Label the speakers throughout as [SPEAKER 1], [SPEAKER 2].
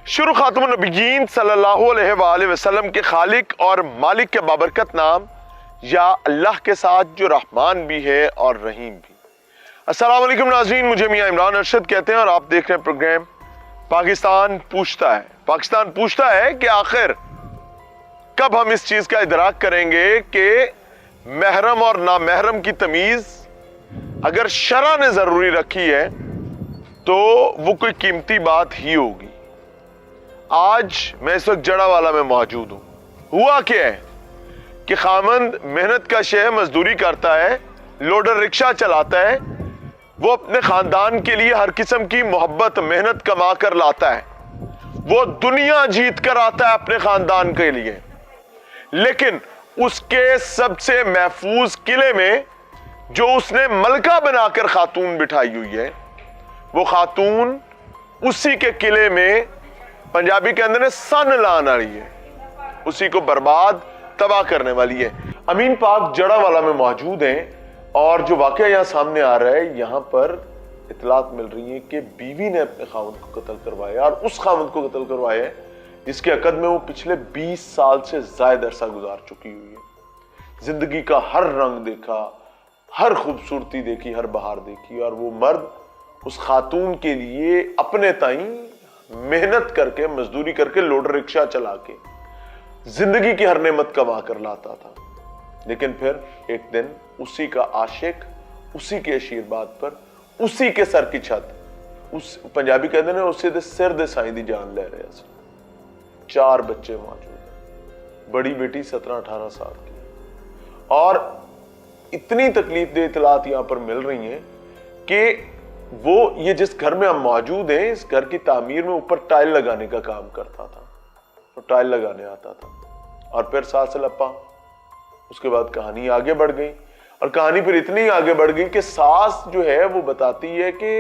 [SPEAKER 1] शुरू खातमुन नबीयीन सल्लल्लाहु अलैहि वसल्लम के खालिक और मालिक के बाबरकत नाम या अल्लाह के साथ जो रहमान भी है और रहीम भी। अस्सलाम वालेकुम नाज़रीन, मुझे मियां इमरान अरशद कहते हैं और आप देख रहे हैं प्रोग्राम पाकिस्तान पूछता है। पाकिस्तान पूछता है कि आखिर कब हम इस चीज का इदराक करेंगे कि महरम और नामहरम की तमीज अगर शरा ने जरूरी रखी है तो वो कोई कीमती बात ही होगी। आज मैं इस वक्त जड़ावाला में मौजूद हूं। हुआ क्या है कि खामंद मेहनत का शे मजदूरी करता है, लोडर रिक्शा चलाता है, वो अपने खानदान के लिए हर किस्म की मोहब्बत मेहनत कमा कर लाता है, वो दुनिया जीत कर आता है अपने खानदान के लिए, लेकिन उसके सबसे महफूज किले में जो उसने मलका बनाकर खातून बिठाई हुई है, वो खातून उसी के किले में पंजाबी के अंदर सन लाने वाली है, उसी को बर्बाद तबाह करने वाली है। अमीन पाक जड़ावाला में मौजूद हैं और जो वाकया यहां सामने आ रहा है, यहां पर इतलात मिल रही है कि बीवी ने अपने खावंद को कत्ल करवाया और उस खावंद को कत्ल करवाया है जिसके अकद में वो पिछले 20 साल से ज्यादा अरसा गुजार चुकी हुई है। जिंदगी का हर रंग देखा, हर खूबसूरती देखी, हर बहार देखी, और वो मर्द उस खातून के लिए अपने ताई मेहनत करके, मजदूरी करके, लोडर रिक्शा चला के जिंदगी की हर नेमत कमा कर लाता था। लेकिन फिर एक दिन उसी का आशिक, उसी के आशीर्वाद पर, उसी के सर की छत, उस पंजाबी कहते हैं उसी दे सिर दे साईं दी जान ले रहे हैं। 4 बच्चे मौजूद हैं, बड़ी बेटी 17-18 साल की, और इतनी तकलीफ दे इतलात यहां पर मिल रही हैं कि वो ये जिस घर में हम मौजूद हैं, इस घर की तामीर में ऊपर टाइल लगाने का काम करता था, तो टाइल लगाने आता था। और फिर साल से लप्पा, उसके बाद कहानी आगे बढ़ गई, और कहानी फिर इतनी आगे बढ़ गई कि सास जो है वो बताती है कि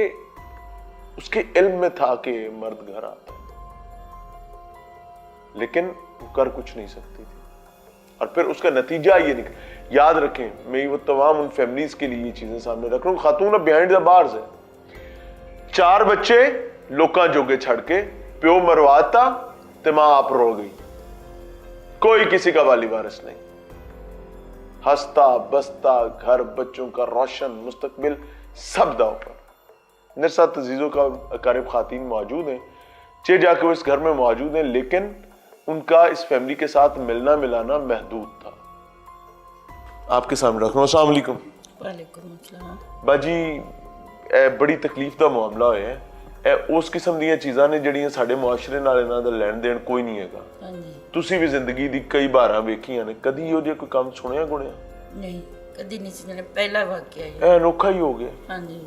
[SPEAKER 1] उसके इल्म में था कि मर्द घर आता है, लेकिन वो कर कुछ नहीं सकती थी। और फिर उसका नतीजा ये निकला। याद रखें, मैं वो तमाम उन फैमिलीज के लिए ये चीजें सामने रख रहा हूं। खातून अब बिहाइंड द बार्स है, 4 बच्चे लोकां जोगे छड़ के, प्यो मरवाता ते मां आप रो गई, कोई किसी का वाली वारिस नहीं, हंसता बसता घर, बच्चों का रोशन मुस्तकबिल सब दाव पर। मेरे साथ अजीजों का अकारिब खातीन मौजूद हैं, चे जाके वो इस घर में मौजूद हैं, लेकिन उनका इस फैमिली के साथ मिलना मिलाना महदूद था। आपके सामने रख रहा हूं। अस्सलाम वालेकुम।
[SPEAKER 2] वालेकुम अस्सलाम।
[SPEAKER 1] बाजी बड़ी तकलीफ का मामला होया है, उस किस्म ਦੀਆਂ ਚੀਜ਼ਾਂ ਨੇ ਜਿਹੜੀਆਂ ਸਾਡੇ ਮੁਆਸ਼ਰੇ ਨਾਲ ਇਹਨਾਂ ਦਾ ਲੈਣ ਦੇਣ ਕੋਈ ਨਹੀਂ ਹੈਗਾ।
[SPEAKER 2] ਹਾਂਜੀ,
[SPEAKER 1] ਤੁਸੀਂ ਵੀ ਜ਼ਿੰਦਗੀ ਦੀ ਕਈ ਬਾਰਾਂ ਵੇਖੀਆਂ ਨੇ, ਕਦੀ ਇਹੋ ਜਿਹਾ ਕੋਈ ਕੰਮ ਸੁਣਿਆ ਗੁਣਿਆ?
[SPEAKER 2] ਨਹੀਂ ਕਦੀ ਨਹੀਂ ਸੀ, ਪਹਿਲਾ ਵਾਕਿਆ
[SPEAKER 1] ਇਹ ਅਨੋਖਾ ਹੀ ਹੋ ਗਿਆ।
[SPEAKER 2] ਹਾਂਜੀ,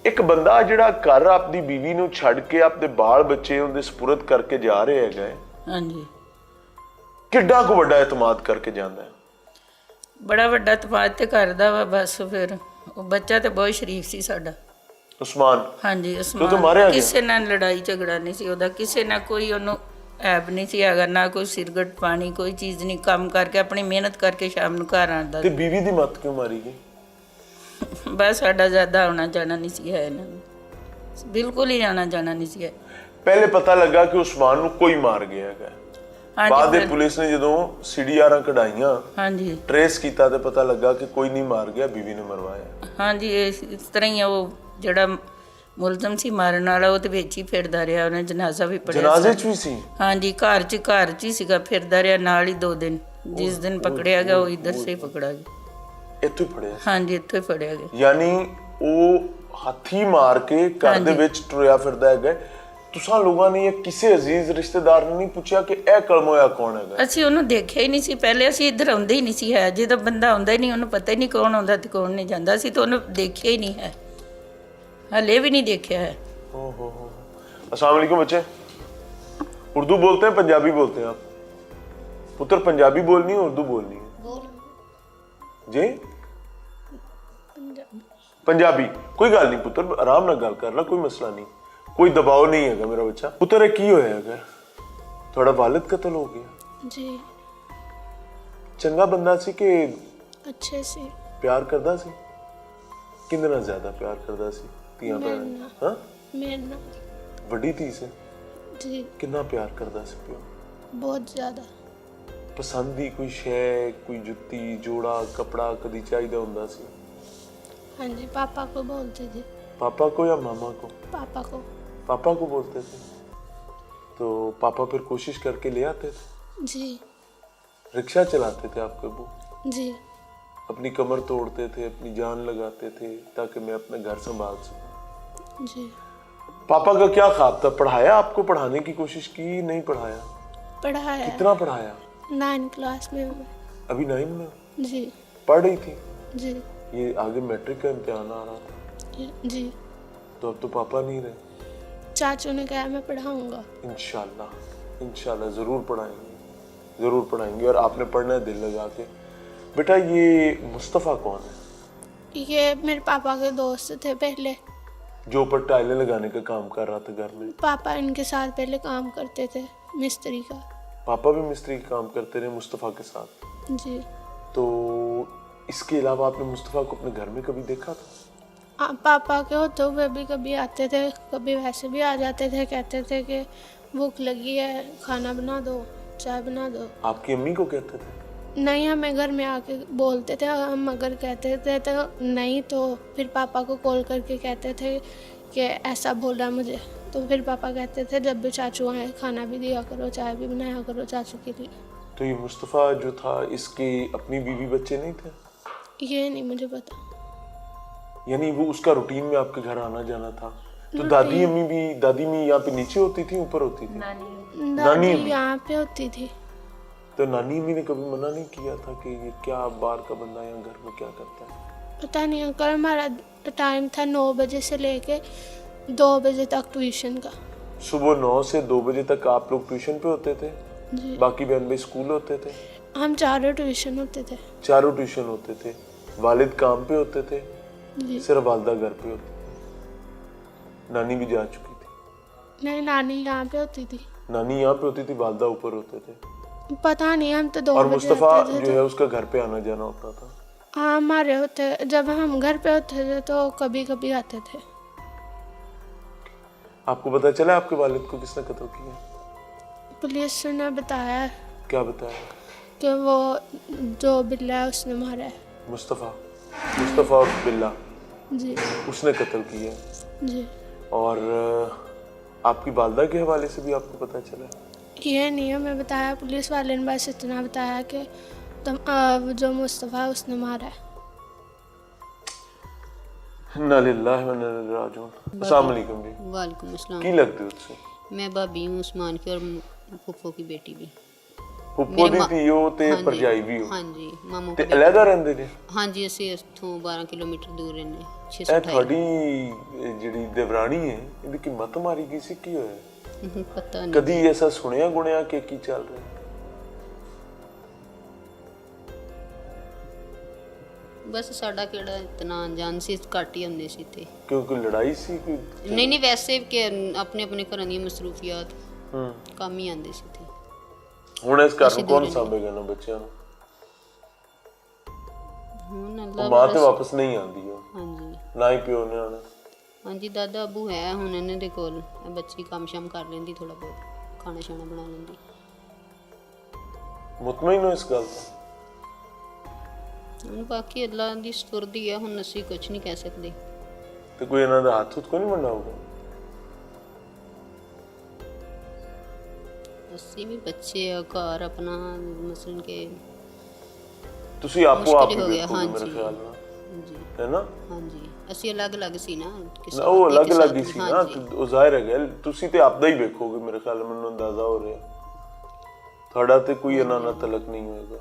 [SPEAKER 1] ਇੱਕ ਬੰਦਾ ਜਿਹੜਾ ਘਰ ਆਪਣੀ ਬੀਵੀ ਨੂੰ ਛੱਡ ਕੇ ਆਪਣੇ ਬਾਲ ਬੱਚੇ ਉਹਦੇ ਸਪੁਰਦ ਕਰਕੇ ਜਾ ਰਿਹਾ ਹੈਗਾ,
[SPEAKER 2] ਹਾਂਜੀ,
[SPEAKER 1] ਕਿੱਡਾ ਕੁ ਵੱਡਾ ਇਤਮਾਦ ਕਰਕੇ ਜਾਂਦਾ ਹੈ?
[SPEAKER 2] ਬੜਾ ਵੱਡਾ ਤਫਾਤ ਤੇ ਕਰਦਾ ਵਾ। ਬਸ ਫਿਰ ਉਹ ਬੱਚਾ ਤੇ ਬਹੁਤ ਸ਼ਰੀਫ ਸੀ ਸਾਡਾ,
[SPEAKER 1] ਉਸਮਾਨ।
[SPEAKER 2] ਹਾਂਜੀ,
[SPEAKER 1] तो
[SPEAKER 2] ਉਸਮਾਨ।
[SPEAKER 1] मारिया गया?
[SPEAKER 2] ਕਿਸੇ ਨਾਲ ਲੜਾਈ ਝਗੜਾ ਨਹੀਂ ਸੀ ਉਹਦਾ, ਕਿਸੇ ਨਾਲ ਕੋਈ ਉਹਨੂੰ ਐਬ ਨਹੀਂ ਸੀ ਹੈਗਾ, ਨਾ ਕੋਈ ਸਿਰਗਟ ਪਾਣੀ, ਕੋਈ ਚੀਜ਼ ਨਹੀਂ। ਕੰਮ ਕਰਕੇ ਆਪਣੀ ਮਿਹਨਤ ਕਰਕੇ ਸ਼ਾਮ ਨੂੰ ਘਰ ਆਉਂਦਾ।
[SPEAKER 1] ਤੇ ਬੀਵੀ ਦੀ ਮੱਤ ਕਿਉਂ ਮਾਰੀ ਗਈ?
[SPEAKER 2] ਬਸ ਸਾਡਾ ਜ਼ਿਆਦਾ ਆਉਣਾ ਜਾਣਾ ਨਹੀਂ ਸੀ ਹੈ ਇਹਨਾਂ ਨੂੰ, ਬਿਲਕੁਲ ਹੀ ਆਉਣਾ ਜਾਣਾ ਨਹੀਂ ਸੀ ਹੈ।
[SPEAKER 1] ਪਹਿਲੇ ਪਤਾ ਲੱਗਾ ਕਿ ਉਸਮਾਨ ਨੂੰ ਕੋਈ ਮਾਰ ਗਿਆ ਹੈਗਾ, ਬਾਅਦ ਦੇ ਪੁਲਿਸ ਨੇ ਜਦੋਂ ਸੀਡੀਆਰਾਂ ਕਢਾਈਆਂ,
[SPEAKER 2] ਹਾਂਜੀ,
[SPEAKER 1] ਟ੍ਰੇਸ ਕੀਤਾ ਤੇ ਪਤਾ ਲੱਗਾ ਕਿ ਕੋਈ ਨਹੀਂ ਮਾਰ ਗਿਆ, ਬੀਵੀ ਨੇ ਮਰਵਾਇਆ।
[SPEAKER 2] ਹਾਂਜੀ, ਇਸ ਤਰ੍ਹਾਂ ਹੀ ਆ। ਉਹ ਜਿਹੜਾ ਮੁਲਜ਼ਮ ਸੀ ਮਾਰਨ ਵਾਲਾ, ਉਹ ਤੇ ਵਿੱਚ ਹੀ ਫਿਰਦਾ ਰਿਹਾ, ਉਹਨੇ ਜਨਾਜ਼ਾ ਵੀ ਪੜਿਆ।
[SPEAKER 1] ਜਨਾਜ਼ੇ 'ਚ ਵੀ ਸੀ?
[SPEAKER 2] ਹਾਂਜੀ, ਘਰ 'ਚ ਹੀ ਸੀਗਾ, ਫਿਰਦਾ ਰਿਹਾ ਨਾਲ ਹੀ 2 ਦਿਨ। ਜਿਸ ਦਿਨ ਪਕੜਿਆ ਗਿਆ ਉਹ ਇਧਰ ਸੇ ਪਕੜਾ ਗਿਆ।
[SPEAKER 1] ਇੱਥੋਂ ਹੀ ਫੜਿਆ?
[SPEAKER 2] ਹਾਂਜੀ, ਇੱਥੋਂ ਹੀ ਫੜਿਆ ਗਿਆ।
[SPEAKER 1] ਯਾਨੀ ਉਹ ਹੱਥੀ ਮਾਰ ਕੇ ਘਰ ਦੇ ਵਿੱਚ ਟੁਰਿਆ ਫਿਰਦਾ ਹੈਗਾ। ਤੁਸੀਂ ਲੋਕਾਂ ਨੇ ਇਹ ਕਿਸੇ ਅਜ਼ੀਜ਼ ਰਿਸ਼ਤੇਦਾਰ ਨੇ ਨਹੀਂ ਪੁੱਛਿਆ ਕਿ ਇਹ ਕਲਮੋਇਆ ਕੌਣ ਹੈਗਾ?
[SPEAKER 2] ਅਸੀਂ ਉਹਨੂੰ ਦੇਖਿਆ ਹੀ ਨਹੀਂ ਸੀ ਪਹਿਲੇ, ਅਸੀਂ ਇੱਧਰ ਆਉਂਦੇ ਹੀ ਨਹੀਂ ਸੀ ਹੈ। ਜਦੋਂ ਬੰਦਾ ਆਉਂਦਾ ਹੀ ਨਹੀਂ, ਉਹਨੂੰ ਪਤਾ ਹੀ ਨਹੀਂ ਕੌਣ ਆਉਂਦਾ ਤੇ ਕੌਣ ਨਹੀਂ ਜਾਂਦਾ। ਅਸੀਂ ਤਾਂ ਉਹਨੂੰ ਦੇਖਿਆ ਹੀ ਨਹੀਂ ਹੈ, हले भी नहीं देखा है।
[SPEAKER 1] अस्सलाम वालेकुम बच्चे, उर्दू बोलते हैं पंजाबी बोलते हैं आप? पुत्र पंजाबी बोलनी है उर्दू बोलनी है? जी पंजाबी। कोई गल नहीं पुत्र, आराम नाल गल कर ला, कोई मसला नहीं, कोई दबाव नहीं है मेरा बच्चा। पुत्र की होया है? थोड़ा वालिद कत्ल हो गया
[SPEAKER 3] जी।
[SPEAKER 1] चंगा बंदा सी कि
[SPEAKER 3] अच्छे से
[SPEAKER 1] प्यार करदा सी? किंदे नाल ज्यादा प्यार करदा सी? ਧੀਆਂ ਭੈਣਾਂ? ਹਾਂ,
[SPEAKER 3] मेरे नाल
[SPEAKER 1] ਵੱਡੀ ਧੀ ਸੀ?
[SPEAKER 3] जी
[SPEAKER 1] कितना प्यार करदा सी पियो?
[SPEAKER 3] बहुत ज़्यादा।
[SPEAKER 1] पसंद दी कोई शै, कोई जुत्ती, जोड़ा, कपड़ा कदी चाहिदा हुंदा सी?
[SPEAKER 3] हाँ जी, पापा को बोलते थे।
[SPEAKER 1] पापा को या मामा को?
[SPEAKER 3] पापा को।
[SPEAKER 1] पापा को बोलते थे। तो पापा फिर कोशिश करके ले आते थे?
[SPEAKER 3] जी
[SPEAKER 1] रिक्शा चलाते थे आपके अब्बू?
[SPEAKER 3] जी
[SPEAKER 1] अपनी कमर तोड़ते थे, अपनी जान लगाते थे ताकि मैं अपना घर संभाल सकूं।
[SPEAKER 3] जी।
[SPEAKER 1] पापा का क्या ख्वाब था? पढ़ाया आपको? पढ़ाने की कोशिश की? नहीं पढ़ाया?
[SPEAKER 3] पढ़ाया।
[SPEAKER 1] कितना पढ़ाया?
[SPEAKER 3] 9 क्लास में हूँ मैं।
[SPEAKER 1] अभी 9 में?
[SPEAKER 3] जी
[SPEAKER 1] पढ़ रही थी?
[SPEAKER 3] जी
[SPEAKER 1] ये आगे मैट्रिक का इम्तिहान आ रहा था,
[SPEAKER 3] जी।
[SPEAKER 1] तो अब तो पापा नहीं रहे।
[SPEAKER 3] चाचू ने कहा मैं पढ़ाऊंगा।
[SPEAKER 1] इंशाल्लाह इंशाल्लाह ज़रूर पढ़ाएंगे, ज़रूर पढ़ाएंगे। और आपने पढ़ना है दिल लगा के। बेटा ये मुस्तफ़ा कौन है?
[SPEAKER 3] ये मेरे पापा के दोस्त थे पहले।
[SPEAKER 1] जो ऊपर टाइलें लगाने का काम कर रहा था घर में?
[SPEAKER 3] पापा इनके साथ पहले काम करते थे मिस्त्री का।
[SPEAKER 1] पापा भी मिस्त्री का काम करते रहे मुस्तफ़ा के साथ?
[SPEAKER 3] जी।
[SPEAKER 1] तो इसके अलावा आपने मुस्तफ़ा को अपने घर में कभी देखा था?
[SPEAKER 3] पापा के होते हुए भी कभी आते थे, कभी वैसे भी आ जाते थे, कहते थे कि भूख लगी है, खाना बना दो, चाय बना दो।
[SPEAKER 1] आपकी अम्मी को कहते थे?
[SPEAKER 3] नहीं, हमें घर में आके बोलते थे। हम अगर कहते थे तो नहीं, तो फिर पापा को कॉल करके कहते थे कि ऐसा बोला मुझे। तो फिर पापा कहते थे जब भी चाचू आए खाना भी दिया करो, चाय भी बनाया करो चाचू के लिए।
[SPEAKER 1] तो ये मुस्तफ़ा जो था इसके अपनी बीवी बच्चे नहीं थे?
[SPEAKER 3] ये नहीं मुझे पता।
[SPEAKER 1] यानी वो उसका रूटीन में आपके घर आना जाना था? तो दादी अम्मी यहाँ पे नीचे होती थी, ऊपर होती थी?
[SPEAKER 3] दादी यहाँ पे होती थी।
[SPEAKER 1] तो नानी अम्मी ने कभी मना नहीं किया था कि ये क्या बाहर का बंदा यहाँ घर में क्या करता है?
[SPEAKER 3] पता नहीं अंकल, हमारा टाइम था 9 बजे से लेके 2 बजे तक ट्यूशन का।
[SPEAKER 1] सुबह 9 से 2 बजे तक आप लोग ट्यूशन पे होते थे?
[SPEAKER 3] जी।
[SPEAKER 1] बाकी बहन भाई स्कूल होते थे?
[SPEAKER 3] हम चारों ट्यूशन होते थे।
[SPEAKER 1] चारों ट्यूशन होते थे। वालिद काम पे होते थे?
[SPEAKER 3] जी।
[SPEAKER 1] सिर्फ वालदा घर पे होती थी? नानी भी जा चुकी थी?
[SPEAKER 3] नहीं, नानी यहाँ पे होती थी।
[SPEAKER 1] नानी यहाँ पे होती थी, वालदा ऊपर होते थे?
[SPEAKER 3] पता नहीं, हम तो 2
[SPEAKER 1] और
[SPEAKER 3] बजे
[SPEAKER 1] मुस्तफ़ा
[SPEAKER 3] आते थे
[SPEAKER 1] जो है उसका घर पे आना जाना होता था?
[SPEAKER 3] हाँ, हमारे होते, जब हम घर पे होते थे तो कभी कभी आते थे।
[SPEAKER 1] आपको पता चला आपके वालिद को किसने कत्ल किया?
[SPEAKER 3] पुलिस ने बताया
[SPEAKER 1] क्या बताया?
[SPEAKER 3] कि वो जो बिल्ला है उसने मारा है।
[SPEAKER 1] मुस्तफ़ा और बिल्ला
[SPEAKER 3] जी
[SPEAKER 1] उसने कत्ल किया?
[SPEAKER 3] जी।
[SPEAKER 1] और आपकी वालदा के हवाले से भी आपको पता चला?
[SPEAKER 3] ये नहीं हमें बताया, पुलिस वाले ने बस इतना बताया कि जो मुस्तफ़ा है उसने मारा है।
[SPEAKER 1] इन्ना लिल्लाहि व इन्ना इलैहि राजिऊन। अस्सलाम वालेकुम जी।
[SPEAKER 4] वालेकुम अस्सलाम।
[SPEAKER 1] की लगते हो तुसी?
[SPEAKER 4] मैं भाभी हूँ उस्मान की और फुफ्फो की बेटी भी।
[SPEAKER 1] फुफ्फो दी धीओ ते भरजाई भी हो?
[SPEAKER 4] हाँ जी, मामू
[SPEAKER 1] ਤੇ
[SPEAKER 4] की
[SPEAKER 1] ਅਲੱਗਾ ਰਹਿੰਦੇ ਨੇ?
[SPEAKER 4] हाँ जी, ਅਸੀਂ ਇੱਥੋਂ 12 ਕਿਲੋਮੀਟਰ ਦੂਰ ਰਹਿੰਦੇ ਹਾਂ।
[SPEAKER 1] ਇਹ
[SPEAKER 4] 628
[SPEAKER 1] ਤੁਹਾਡੀ ਜਿਹੜੀ ਦੇਵਰਾਣੀ ਹੈ ਇਹਦੀ ਕੀ ਮਤ ਮਾਰੀ ਗਈ ਸੀ, ਕੀ ਹੋਇਆ?
[SPEAKER 4] ਪਤਾ ਨਹੀਂ।
[SPEAKER 1] ਕਦੀ ਐਸਾ ਸੁਣਿਆ ਗੁਣਿਆ ਕਿ ਕੀ ਚੱਲ ਰਿਹਾ?
[SPEAKER 4] ਬਸ ਸਾਡਾ ਕਿਹੜਾ ਇਤਨਾ ਅਣਜਾਣ ਸੀ, ਘੱਟ ਹੀ ਹੁੰਦੇ ਸੀ ਤੇ।
[SPEAKER 1] ਕਿਉਂ ਕੋਈ ਲੜਾਈ ਸੀ ਕੋਈ?
[SPEAKER 4] ਨਹੀਂ ਨਹੀਂ, ਵੈਸੇ ਕਿ ਆਪਣੇ ਆਪਣੇ ਘਰਾਂ ਦੀਆਂ ਮਸਰੂਫੀਅਤ
[SPEAKER 1] ਹੂੰ।
[SPEAKER 4] ਕੰਮ ਹੀ ਆਉਂਦੇ ਸੀ ਤੇ।
[SPEAKER 1] ਹੁਣ ਇਸ ਘਰ ਨੂੰ ਕੌਣ ਸਾਂਭੇਗਾ ਨਾ ਬੱਚਿਆਂ ਨੂੰ?
[SPEAKER 4] ਹੁਣ
[SPEAKER 1] ਉਹ
[SPEAKER 4] ਅੱਲਾ
[SPEAKER 1] ਮਾਂ ਤੇ ਵਾਪਸ ਨਹੀਂ ਆਉਂਦੀ ਉਹ,
[SPEAKER 4] ਹਾਂਜੀ
[SPEAKER 1] ਨਾ ਹੀ ਪਿਓ ਨੇ ਆਉਣਾ।
[SPEAKER 4] ਹਾਂਜੀ, ਦਾਦਾ ਅੱਬੂ ਹੈ ਹੁਣ ਇਹਨਾਂ ਦੇ ਕੋਲ। ਇਹ ਬੱਚੀ ਕੰਮ ਸ਼ਮ ਕਰ ਲੈਂਦੀ, ਥੋੜਾ ਬਹੁਤ ਖਾਣਾ ਸ਼ਾਣਾ ਬਣਾ ਲੈਂਦੀ।
[SPEAKER 1] ਮੁਤਮਈਨ ਹੋ ਇਸ ਗੱਲ ਤੋਂ?
[SPEAKER 4] ਹੁਣ ਬਾਕੀ ਅੱਲਾ ਦੀ ਸਪੁਰਦੀ ਹੈ, ਹੁਣ ਅਸੀਂ ਕੁਝ ਨਹੀਂ ਕਹਿ ਸਕਦੇ।
[SPEAKER 1] ਤੇ ਕੋਈ ਇਹਨਾਂ ਦਾ ਹੱਥ ਹੁੱਥ ਕੋਈ ਨਹੀਂ ਵੰਡਾਊਗਾ?
[SPEAKER 4] ਅਸੀਂ ਵੀ ਬੱਚੇ ਆ ਘਰ ਆਪਣਾ, ਮਸਲਨ ਕੇ
[SPEAKER 1] ਤੁਸੀਂ ਆਪੋ ਆਪ ਹੀ
[SPEAKER 4] ਮੁਸ਼ਕਿਲ ਹੋ ਗਿਆ।
[SPEAKER 1] ਵੇਖੋਗੇ ਮੇਰੇ
[SPEAKER 4] ਹਾਂਜੀ
[SPEAKER 1] ਖਿਆਲ ਨਾਲ,
[SPEAKER 4] ਹਾਂਜੀ
[SPEAKER 1] ਹੈ ਨਾ?
[SPEAKER 4] ਹਾਂਜੀ, ਅਸੀਂ ਅਲੱਗ-ਅਲੱਗ ਸੀ ਨਾ, ਕਿਸੇ
[SPEAKER 1] ਉਹ
[SPEAKER 4] ਵਕਤ
[SPEAKER 1] ਅਲੱਗ
[SPEAKER 4] ਇੱਕ
[SPEAKER 1] ਅਲੱਗ ਹੀ
[SPEAKER 4] ਸਾਥ
[SPEAKER 1] ਸੀ
[SPEAKER 4] ਨਹੀਂ।
[SPEAKER 1] ਨਾ,
[SPEAKER 4] ਹਾਂਜੀ,
[SPEAKER 1] ਤੇ ਉਹ ਜ਼ਾਹਿਰ ਹੈਗਾ ਤੁਸੀਂ ਤੇ ਆਪਦਾ ਹੀ ਵੇਖੋਗੇ ਮੇਰੇ ਖਿਆਲ ਨਾਲ, ਮੈਨੂੰ ਅੰਦਾਜ਼ਾ ਹੋ ਰਿਹਾ ਤੁਹਾਡਾ ਤੇ ਕੋਈ ਇਹਨਾਂ ਨਾਲ ਤਲਕ ਨਹੀਂ ਹੋਏਗਾ।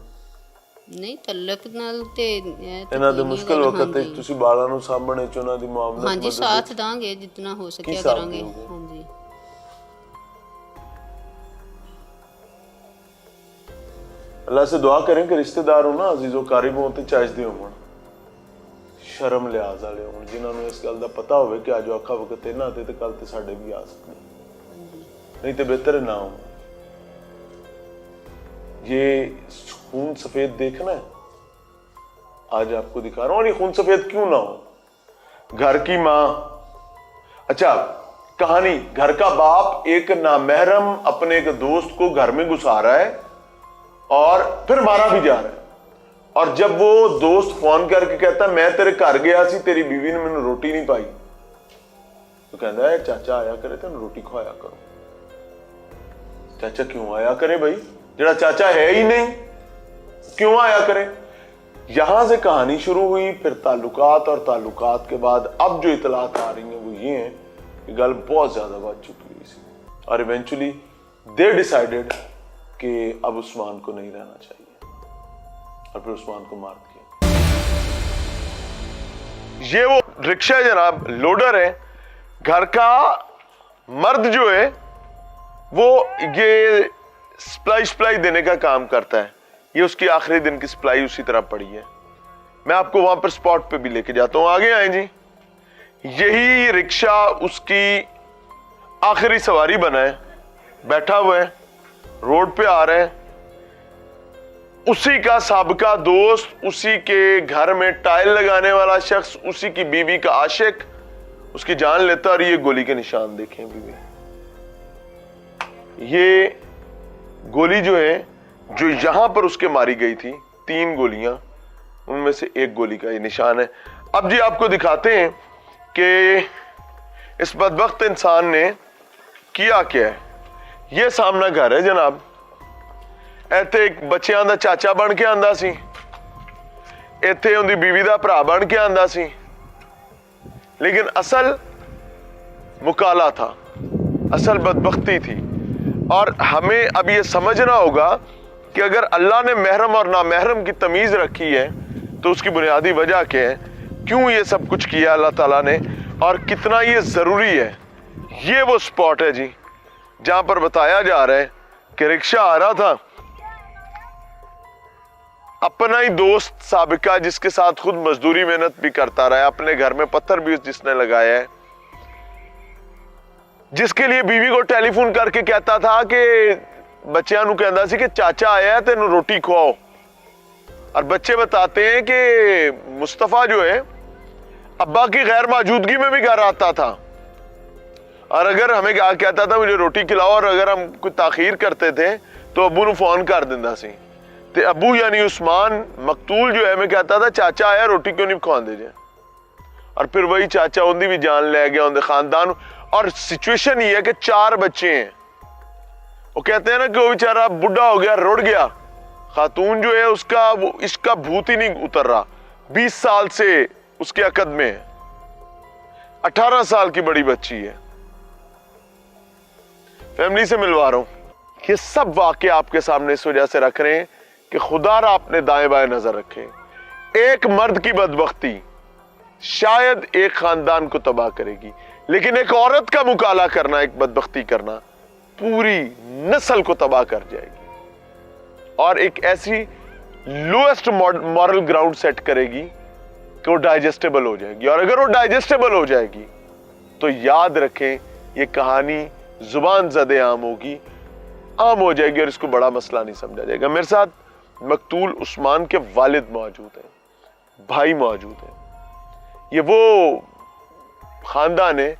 [SPEAKER 4] ਨਹੀਂ ਤਲਕ ਨਾਲ ਤੇ
[SPEAKER 1] ਇਹਨਾਂ ਦੇ ਮੁਸ਼ਕਲ ਵਕਤ ਤੇ ਤੁਸੀਂ ਬਾਲਾਂ ਨੂੰ ਸਾਂਭਣੇ ਚ ਉਹਨਾਂ ਦੀ ਮੁਆਵਨਤ
[SPEAKER 4] ਹਾਂਜੀ ਸਾਥ ਦਾਂਗੇ ਜਿੰਨਾ ਹੋ ਸਕਿਆ ਕਰਾਂਗੇ। ਹਾਂਜੀ
[SPEAKER 1] अल्लाह से दुआ करें कि रिश्तेदार हो ना अजीजों कारिब हों ते चाहते होवन, शर्म लिहाज वाले होण, जिन्होंने इस गल का पता होवे कि अज औखा वक्त इन्हां ते कल ते साडे भी आ सकदे, नहीं तो बेहतर ना हो। ये खून सफेद देखना है, आज आपको दिखा रहा हूं। और ये खून सफेद क्यों ना हो? घर की माँ, अच्छा कहानी, घर का बाप एक नामहरम अपने एक दोस्त को घर में घुसा रहा है और फिर मारा भी जा रहा है। और जब वो दोस्त फोन करके कहता मैं तेरे घर गया सी, तेरी बीवी ने मैंने रोटी नहीं पाई, तो कहता है चाचा आया करे तेन रोटी खवाया करो। चाचा क्यों आया करे भाई, जरा चाचा है ही नहीं, क्यों आया करे। यहां से कहानी शुरू हुई, फिर ताल्लुकात, और ताल्लुकात के बाद अब जो इतलात आ रही हैं वो ये हैं कि गल बहुत ज्यादा बढ़ चुकी हुई थी और इवेंचुअली दे डिसाइडेड कि अब उस्मान को नहीं रहना चाहिए और फिर उस्मान को मार दिया। ये वो रिक्शा जनाब, लोडर है, घर का मर्द जो है वो ये सप्लाई देने का काम करता है। ये उसकी आखिरी दिन की सप्लाई उसी तरह पड़ी है। मैं आपको वहां पर स्पॉट पे भी लेके जाता हूं। आगे आए जी। यही रिक्शा उसकी आखिरी सवारी बना है, बैठा हुआ है, रोड पे आ रहे हैं। उसी का साबका दोस्त, उसी के घर में टाइल लगाने वाला शख्स, उसी की बीवी का आशिक उसकी जान लेता। और ये गोली के निशान देखें बीवी, ये गोली जो है जो यहां पर उसके मारी गई थी, 3 गोलियां, उनमें से एक गोली का ये निशान है। अब जी आपको दिखाते हैं कि इस बदबख्त इंसान ने किया क्या है। ये सामना घर है जनाब, ਇੱਥੇ ਇੱਕ ਬੱਚਿਆਂ ਦਾ ਚਾਚਾ ਬਣ ਕੇ ਆਂਦਾ ਸੀ, ਇੱਥੇ ਉਹਦੀ बीवी ਦਾ ਭਰਾ बन के आंदा सी, लेकिन असल मुकाला था, असल बदबख्ती थी। और हमें अब ये समझना होगा कि अगर अल्लाह ने महरम और नामहरम की तमीज़ रखी है तो उसकी बुनियादी वजह क्या है, क्यों ये सब कुछ किया अल्लाह ताला ने और कितना ये ज़रूरी है। ये वो स्पॉट है जी जहाँ पर बताया जा रहा है कि रिक्शा आ रहा था, अपना ही दोस्त साबिका जिसके साथ खुद मजदूरी मेहनत भी करता रहा है, अपने घर में पत्थर भी जिसने लगाया है, जिसके लिए बीवी को टेलीफोन करके कहता था कि बच्चों को कहता सी कि चाचा आया है तेन रोटी खुआओ। और बच्चे बताते हैं कि मुस्तफ़ा जो है अब्बा की गैर मौजूदगी में भी घर आता था और अगर हमें क्या कहता था मुझे रोटी खिलाओ, और अगर हम कुछ ताखीर करते थे तो अब्बू ने फोन कर देता सी, ते अबू यानी उस्मान मकतूल जो है मैं कहता था चाचा आया रोटी क्यों नहीं खुआंदे जे। और फिर वही चाचा उनकी भी जान ले गया, उनके खानदान। और सिचुएशन ये है कि 4 बच्चे हैं। वो कहते हैं ना कि वो बेचारा बुढ़ा हो गया, रुड़ गया। खातून जो है उसका वो इसका भूत ही नहीं उतर रहा, 20 साल से उसके अकद में है, 18 साल की बड़ी बच्ची है। फैमिली से मिलवा रहा हूं। ये सब वाकये आपके सामने इस वजह से रख रहे हैं कि खुदारा अपने दाएं बाएं नजर रखे। एक मर्द की बदबख्ती शायद एक खानदान को तबाह करेगी, लेकिन एक औरत का मुकाला करना, एक बदबख्ती करना, पूरी नस्ल को तबाह कर जाएगी और एक ऐसी लोएस्ट मॉरल ग्राउंड सेट करेगी कि वो डाइजेस्टेबल हो जाएगी। और अगर वो डाइजेस्टेबल हो जाएगी तो याद रखें ये कहानी जुबान ज़दे आम होगी, आम हो जाएगी और इसको बड़ा मसला नहीं समझा जाएगा। मेरे साथ मकतूल उस्मान के वालिद मौजूद हैं, भाई मौजूद हैं। ये वो खानदान है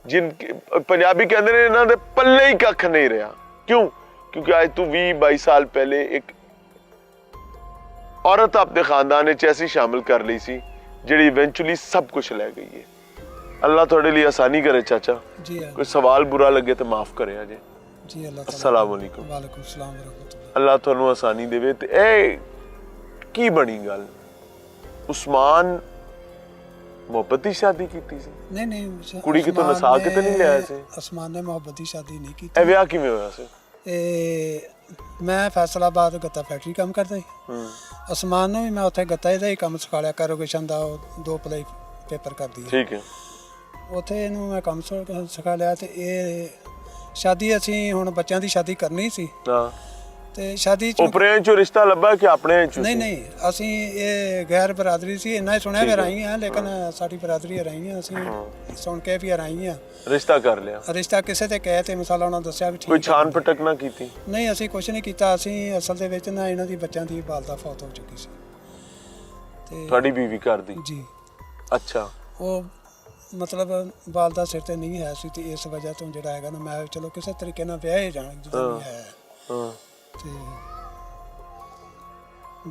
[SPEAKER 1] जिनके पंजाबी के अंदर इन्हों दे पल्ले ही कख नहीं रहा। क्यों? क्योंकि आज तो 20-22 साल पहले एक औरत अपने खानदान में ऐसी शामिल कर ली सी जिहड़ी इवेंचुअली सब कुछ ले गई है। अल्लाह थोड़े लिए आसानी करे चाचा जी। कोई सवाल बुरा लगे तो माफ करे अजे जी। अस्सलाम वालेकुम। वालेकुम सलाम व रहमतुल्लाह। अल्लाह थानू आसानी देवे। ते ए की बनी गल, उस्मान मोहब्बत की शादी की थी? नहीं कुड़ी की तो नसा के तो नहीं लिया से? उस्मान ने मोहब्बत की शादी नहीं की। ए विआह किवें होया सी? मैं फैसलाबाद गत्ता फैक्ट्री काम करता ਸੀ। उस्मान ने भी मैं उत्थे गत्ता ਦਾ ਹੀ ਕੰਮ ਸਿਖਾਲਿਆ, ਕੈਰੋਗੇਸ਼ਨ ਦਾ 2 ਪਲਾਈ ਪੇਪਰ ਕਰਦੀ ਹੈ। ਠੀਕ ਹੈ। ਉੱਥੇ ਇਹਨੂੰ ਮੈਂ ਕੰਮ ਸਿਖਾ ਲਿਆ ਤੇ ਇਹ शादी ਅਸੀਂ ਹੁਣ ਬੱਚਿਆਂ ਦੀ ਸ਼ਾਦੀ ਕਰਨੀ ਸੀ। ਹਾਂ ਤੇ ਸ਼ਾਦੀ ਚ ਉਪਰਿਆਂ ਚੋਂ ਰਿਸ਼ਤਾ ਲੱਭਾ ਕਿ ਆਪਣੇ ਚੋਂ? ਨਹੀਂ ਅਸੀਂ ਇਹ ਗੈਰ ਬਰਾਦਰੀ ਸੀ, ਇੰਨਾ ਹੀ ਸੁਣਿਆ ਵੀ ਰਾਈ ਆ, ਲੇਕਿਨ ਸਾਡੀ ਬਰਾਦਰੀ ਰਾਈ ਆ, ਅਸੀਂ ਸੁਣ ਕੇ ਵੀ ਰਾਈ ਆ, ਰਿਸ਼ਤਾ ਕਰ ਲਿਆ। ਰਿਸ਼ਤਾ ਕਿਸੇ ਤੇ ਕਹਿ ਤੇ ਮਿਸਾਲ ਉਹਨਾਂ ਦੱਸਿਆ ਵੀ ਠੀਕ। ਕੋਈ ਛਾਨ ਪਟਕ ਨਾ ਕੀਤੀ? ਨਹੀਂ ਅਸੀਂ ਕੁਝ ਨਹੀਂ ਕੀਤਾ। ਅਸੀਂ ਅਸਲ ਦੇ ਵਿੱਚ ਨਾ ਇਹਨਾਂ ਦੀ ਬੱਚਿਆਂ ਦੀ ਵਾਲਦਾ ਫੌਤ ਹੋ ਚੁੱਕੀ ਸੀ ਤੇ ਤੁਹਾਡੀ ਬੀਵੀ ਘਰ ਦੀ? ਜੀ। ਅੱਛਾ। ਉਹ
[SPEAKER 5] ਮਤਲਬ ਵਾਲਦਾ ਸਿਰ ਤੇ ਨਹੀਂ ਹੈ ਸੀ ਤੇ ਇਸ ਵਜ੍ਹਾ ਤੋਂ ਜਿਹੜਾ ਹੈਗਾ ਨਾ ਮੈਂ ਚਲੋ ਕਿਸੇ ਤਰੀਕੇ ਨਾਲ ਵਿਆਹ ਹੀ ਜਾਣਾ ਜਦੋਂ ਵੀ ਹੈ
[SPEAKER 1] ਹਾਂ
[SPEAKER 5] ਤੇ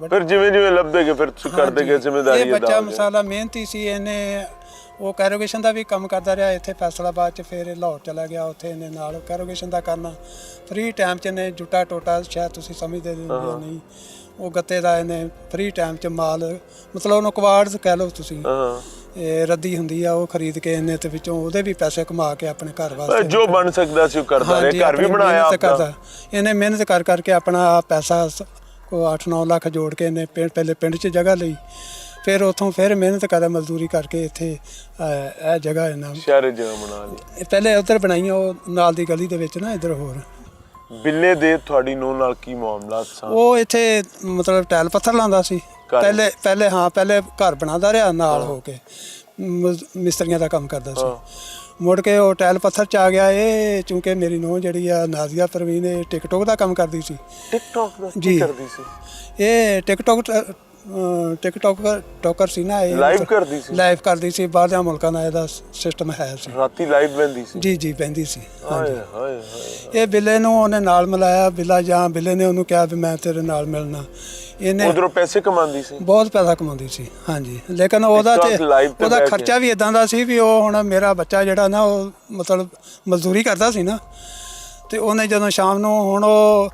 [SPEAKER 1] ਫਿਰ ਜਿਵੇਂ ਜਿਵੇਂ ਲੱਭਦੇ ਗਏ ਫਿਰ ਤੁਸੀਂ ਕਰਦੇ ਗਏ ਜ਼ਿੰਮੇਵਾਰੀ
[SPEAKER 5] ਇਹ
[SPEAKER 1] ਅਦਾ
[SPEAKER 5] ਬੱਚਾ
[SPEAKER 1] ਹੋ ਗਈ।
[SPEAKER 5] ਮਸਾਲਾ ਮਿਹਨਤੀ ਸੀ, ਇਹਨੇ ਉਹ ਕੈਰੋਗੇਸ਼ਨ ਦਾ ਵੀ ਕੰਮ ਕਰਦਾ ਰਿਹਾ ਇੱਥੇ ਫੈਸਲਾਬਾਦ 'ਚ, ਫਿਰ ਇਹ ਲਾਹੌਰ ਚਲਾ ਗਿਆ, ਉੱਥੇ ਇਹਨੇ ਨਾਲ ਕੈਰੋਗੇਸ਼ਨ ਦਾ ਕਰਨਾ ਫ੍ਰੀ ਟਾਈਮ 'ਚ ਇਹਨੇ ਜੁੱਟਾ ਟੋਟਾ ਸ਼ਾਇਦ ਤੁਸੀਂ ਸਮਝਦੇ ਨਹੀਂ, ਉਹ ਗੱਤੇ ਦਾ ਇਹਨੇ ਫ੍ਰੀ ਟਾਈਮ 'ਚ ਮਾਲ ਮਤਲਬ ਉਹਨੂੰ ਕਵਾਰਡਸ ਕਹਿ ਲਓ ਤੁਸੀਂ,
[SPEAKER 1] ਹਾਂ
[SPEAKER 5] ਇਹ ਰੱਦੀ ਹੁੰਦੀ ਆ ਉਹ ਖਰੀਦ ਕੇ ਇਹਨੇ ਤੇ ਵਿੱਚੋਂ ਉਹਦੇ ਵੀ ਪੈਸੇ ਕਮਾ ਕੇ ਆਪਣੇ ਘਰ ਵਾਸਤੇ
[SPEAKER 1] ਜੋ ਬਣ ਸਕਦਾ ਸੀ ਉਹ ਕਰਦਾ ਰਿਹਾ, ਘਰ ਵੀ
[SPEAKER 5] ਆਪਣੀ
[SPEAKER 1] ਬਣਾਇਆ
[SPEAKER 5] ਮਿਹਨਤ
[SPEAKER 1] ਆਪਦਾ।
[SPEAKER 5] ਕਰਦਾ। ਇਹਨੇ ਮਿਹਨਤ ਕਰ ਕਰਕੇ ਆਪਣਾ ਪੈਸਾ ਕੋ 8-9 ਲੱਖ ਜੋੜ ਕੇ ਇਹਨੇ ਪਹਿਲੇ ਪਿੰਡ 'ਚ ਜਗ੍ਹਾ ਲਈ, ਫਿਰ ਉੱਥੋਂ ਫਿਰ ਮਿਹਨਤ ਕਰਦਾ ਮਜ਼ਦੂਰੀ ਕਰਕੇ ਇੱਥੇ ਇਹ ਜਗ੍ਹਾ ਇਹਨਾਂ
[SPEAKER 1] ਸ਼ਹਿਰ ਜਗ੍ਹਾ ਬਣਾ ਲਈ।
[SPEAKER 5] ਪਹਿਲੇ ਉੱਧਰ ਬਣਾਈਆਂ ਉਹ ਨਾਲ ਦੀ ਗਲੀ ਦੇ ਵਿੱਚ ਨਾ ਇੱਧਰ ਹੋਰ।
[SPEAKER 1] ਬਿੱਲੇ ਦੇ ਤੁਹਾਡੀ ਨੂੰਹ ਨਾਲ ਕੀ ਮਾਮਲਾਤ ਸਨ?
[SPEAKER 5] ਉਹ ਇੱਥੇ ਮਤਲਬ ਟੈਲ ਪੱਥਰ ਲਾਉਂਦਾ ਸੀ ਪਹਿਲੇ ਪਹਿਲੇ ਘਰ ਬਣਾਉਂਦਾ ਰਿਹਾ ਨਾਲ ਹੋ ਕੇ, ਮਿਸਤਰੀਆਂ ਦਾ ਕੰਮ ਕਰਦਾ ਸੀ। ਮੁੜ ਕੇ ਉਹ ਟੈਲ ਪੱਥਰ 'ਚ ਆ ਗਿਆ। ਇਹ ਚੂੰਕਿ ਮੇਰੀ ਨੂੰਹ ਜਿਹੜੀ ਆ ਨਾਜ਼ੀਆ ਪਰਵੀਨ ਇਹ ਟਿਕਟੋਕ ਦਾ ਕੰਮ ਕਰਦੀ ਸੀ।
[SPEAKER 1] ਟਿਕਟੌਕ ਦਾ
[SPEAKER 5] ਜੀ।
[SPEAKER 1] ਕੀ ਕਰਦੀ ਸੀ?
[SPEAKER 5] ਇਹ ਟਿਕਟੋਕਰ ਸੀ ਨਾ, ਇਹ
[SPEAKER 1] ਲਾਈਵ ਕਰਦੀ ਸੀ?
[SPEAKER 5] ਲਾਈਵ ਕਰਦੀ ਸੀ, ਬਾਹਰਲੇ ਮੁਲਕਾਂ ਦਾ ਇਹਦਾ ਸਿਸਟਮ ਹੈ ਸੀ।
[SPEAKER 1] ਰਾਤੀ ਲਾਈਵ ਬੰਦੀ ਸੀ?
[SPEAKER 5] ਜੀ ਬਹਿੰਦੀ ਸੀ।
[SPEAKER 1] ਹਾਏ ਹਾਏ ਹਾਏ।
[SPEAKER 5] ਇਹ ਬਿੱਲੇ ਨੂੰ ਉਹਨੇ ਨਾਲ ਮਿਲਾਇਆ, ਬਿੱਲੇ ਨੇ ਉਹਨੂੰ ਕਿਹਾ ਵੀ ਮੈਂ ਤੇਰੇ ਨਾਲ ਮਿਲਣਾ। ਇਹਨੇ
[SPEAKER 1] ਉਧਰੋਂ ਪੈਸੇ ਕਮਾਉਂਦੀ ਸੀ?
[SPEAKER 5] ਬਹੁਤ ਪੈਸਾ ਕਮਾਉਂਦੀ ਸੀ, ਹਾਂਜੀ। ਲੇਕਿਨ ਉਹਦਾ ਉਹਦਾ ਖਰਚਾ ਵੀ ਇਦਾਂ ਦਾ ਸੀ ਵੀ ਉਹ ਹੁਣ ਮੇਰਾ ਬੱਚਾ ਜਿਹੜਾ ਨਾ ਉਹ ਮਤਲਬ ਮਜ਼ਦੂਰੀ ਕਰਦਾ ਸੀ ਨਾ, ਤੇ ਉਹਨੇ ਜਦੋਂ ਸ਼ਾਮ ਨੂੰ ਹੁਣ ਉਹ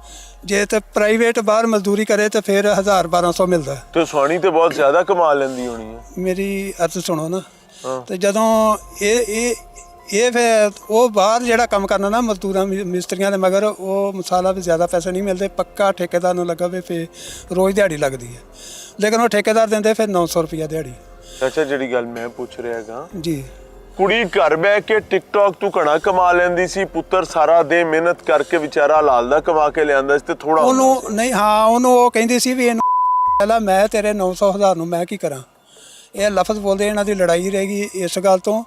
[SPEAKER 5] ਜੇ ਤੇ ਪ੍ਰਾਈਵੇਟ ਬਾਹਰ ਮਜ਼ਦੂਰੀ ਕਰੇ ਤੇ ਫਿਰ 1000-1200 ਮਿਲਦਾ
[SPEAKER 1] ਤੇ ਸੁਹਾਣੀ ਤੇ ਬਹੁਤ ਜ਼ਿਆਦਾ ਕਮਾ ਲੈਂਦੀ ਹੋਣੀ ਹੈ।
[SPEAKER 5] ਮੇਰੀ ਅਰਜ਼ ਸੁਣੋ ਨਾ, ਤੇ ਜਦੋਂ ਇਹ ਫਿਰ ਉਹ ਬਾਹਰ ਜਿਹੜਾ ਕੰਮ ਕਰਨਾ ਨਾ ਮਜ਼ਦੂਰਾਂ ਮਿਸਤਰੀਆਂ ਦੇ ਮਗਰ, ਉਹ ਮਸਾਲਾ ਵੀ ਜ਼ਿਆਦਾ ਪੈਸੇ ਨਹੀਂ ਮਿਲਦੇ, ਪੱਕਾ ਠੇਕੇਦਾਰ ਨੂੰ ਲੱਗਾ ਵੀ ਫਿਰ ਰੋਜ਼ ਦਿਹਾੜੀ ਲੱਗਦੀ ਹੈ, ਲੇਕਿਨ ਉਹ ਠੇਕੇਦਾਰ ਦਿੰਦੇ ਫਿਰ 900 ਰੁਪਇਆ ਦਿਹਾੜੀ।
[SPEAKER 1] ਅੱਛਾ, ਜਿਹੜੀ ਗੱਲ ਮੈਂ ਪੁੱਛ ਰਿਹਾ ਹੈਗਾ,
[SPEAKER 5] ਜੀ
[SPEAKER 1] ਕੁੜੀ ਘਰ ਬਹਿ ਕੇ ਟਿਕਟੌਕ ਤੋਂ ਘਣਾ ਕਮਾ ਲੈਂਦੀ ਸੀ, ਪੁੱਤਰ ਸਾਰਾ ਦਿਨ ਮਿਹਨਤ ਕਰਕੇ ਵਿਚਾਰਾ ਲਾਲ ਦਾ ਕਮਾ ਕੇ ਲਿਆਂਦਾ ਸੀ ਤੇ ਥੋੜਾ
[SPEAKER 5] ਉਹਨੂੰ ਨਹੀਂ, ਹਾਂ ਉਹਨੂੰ ਉਹ ਕਹਿੰਦੀ ਸੀ ਵੀ ਇਹਨੂੰ ਪਹਿਲਾਂ ਮੈਂ ਤੇਰੇ 900,000 ਨੂੰ ਮੈਂ ਕੀ ਕਰਾਂ। ਇਹ ਲਫ਼ਜ਼ ਬੋਲਦੇ, ਇਹਨਾਂ ਦੀ ਲੜਾਈ ਰਹੇਗੀ ਇਸ ਗੱਲ ਤੋਂ।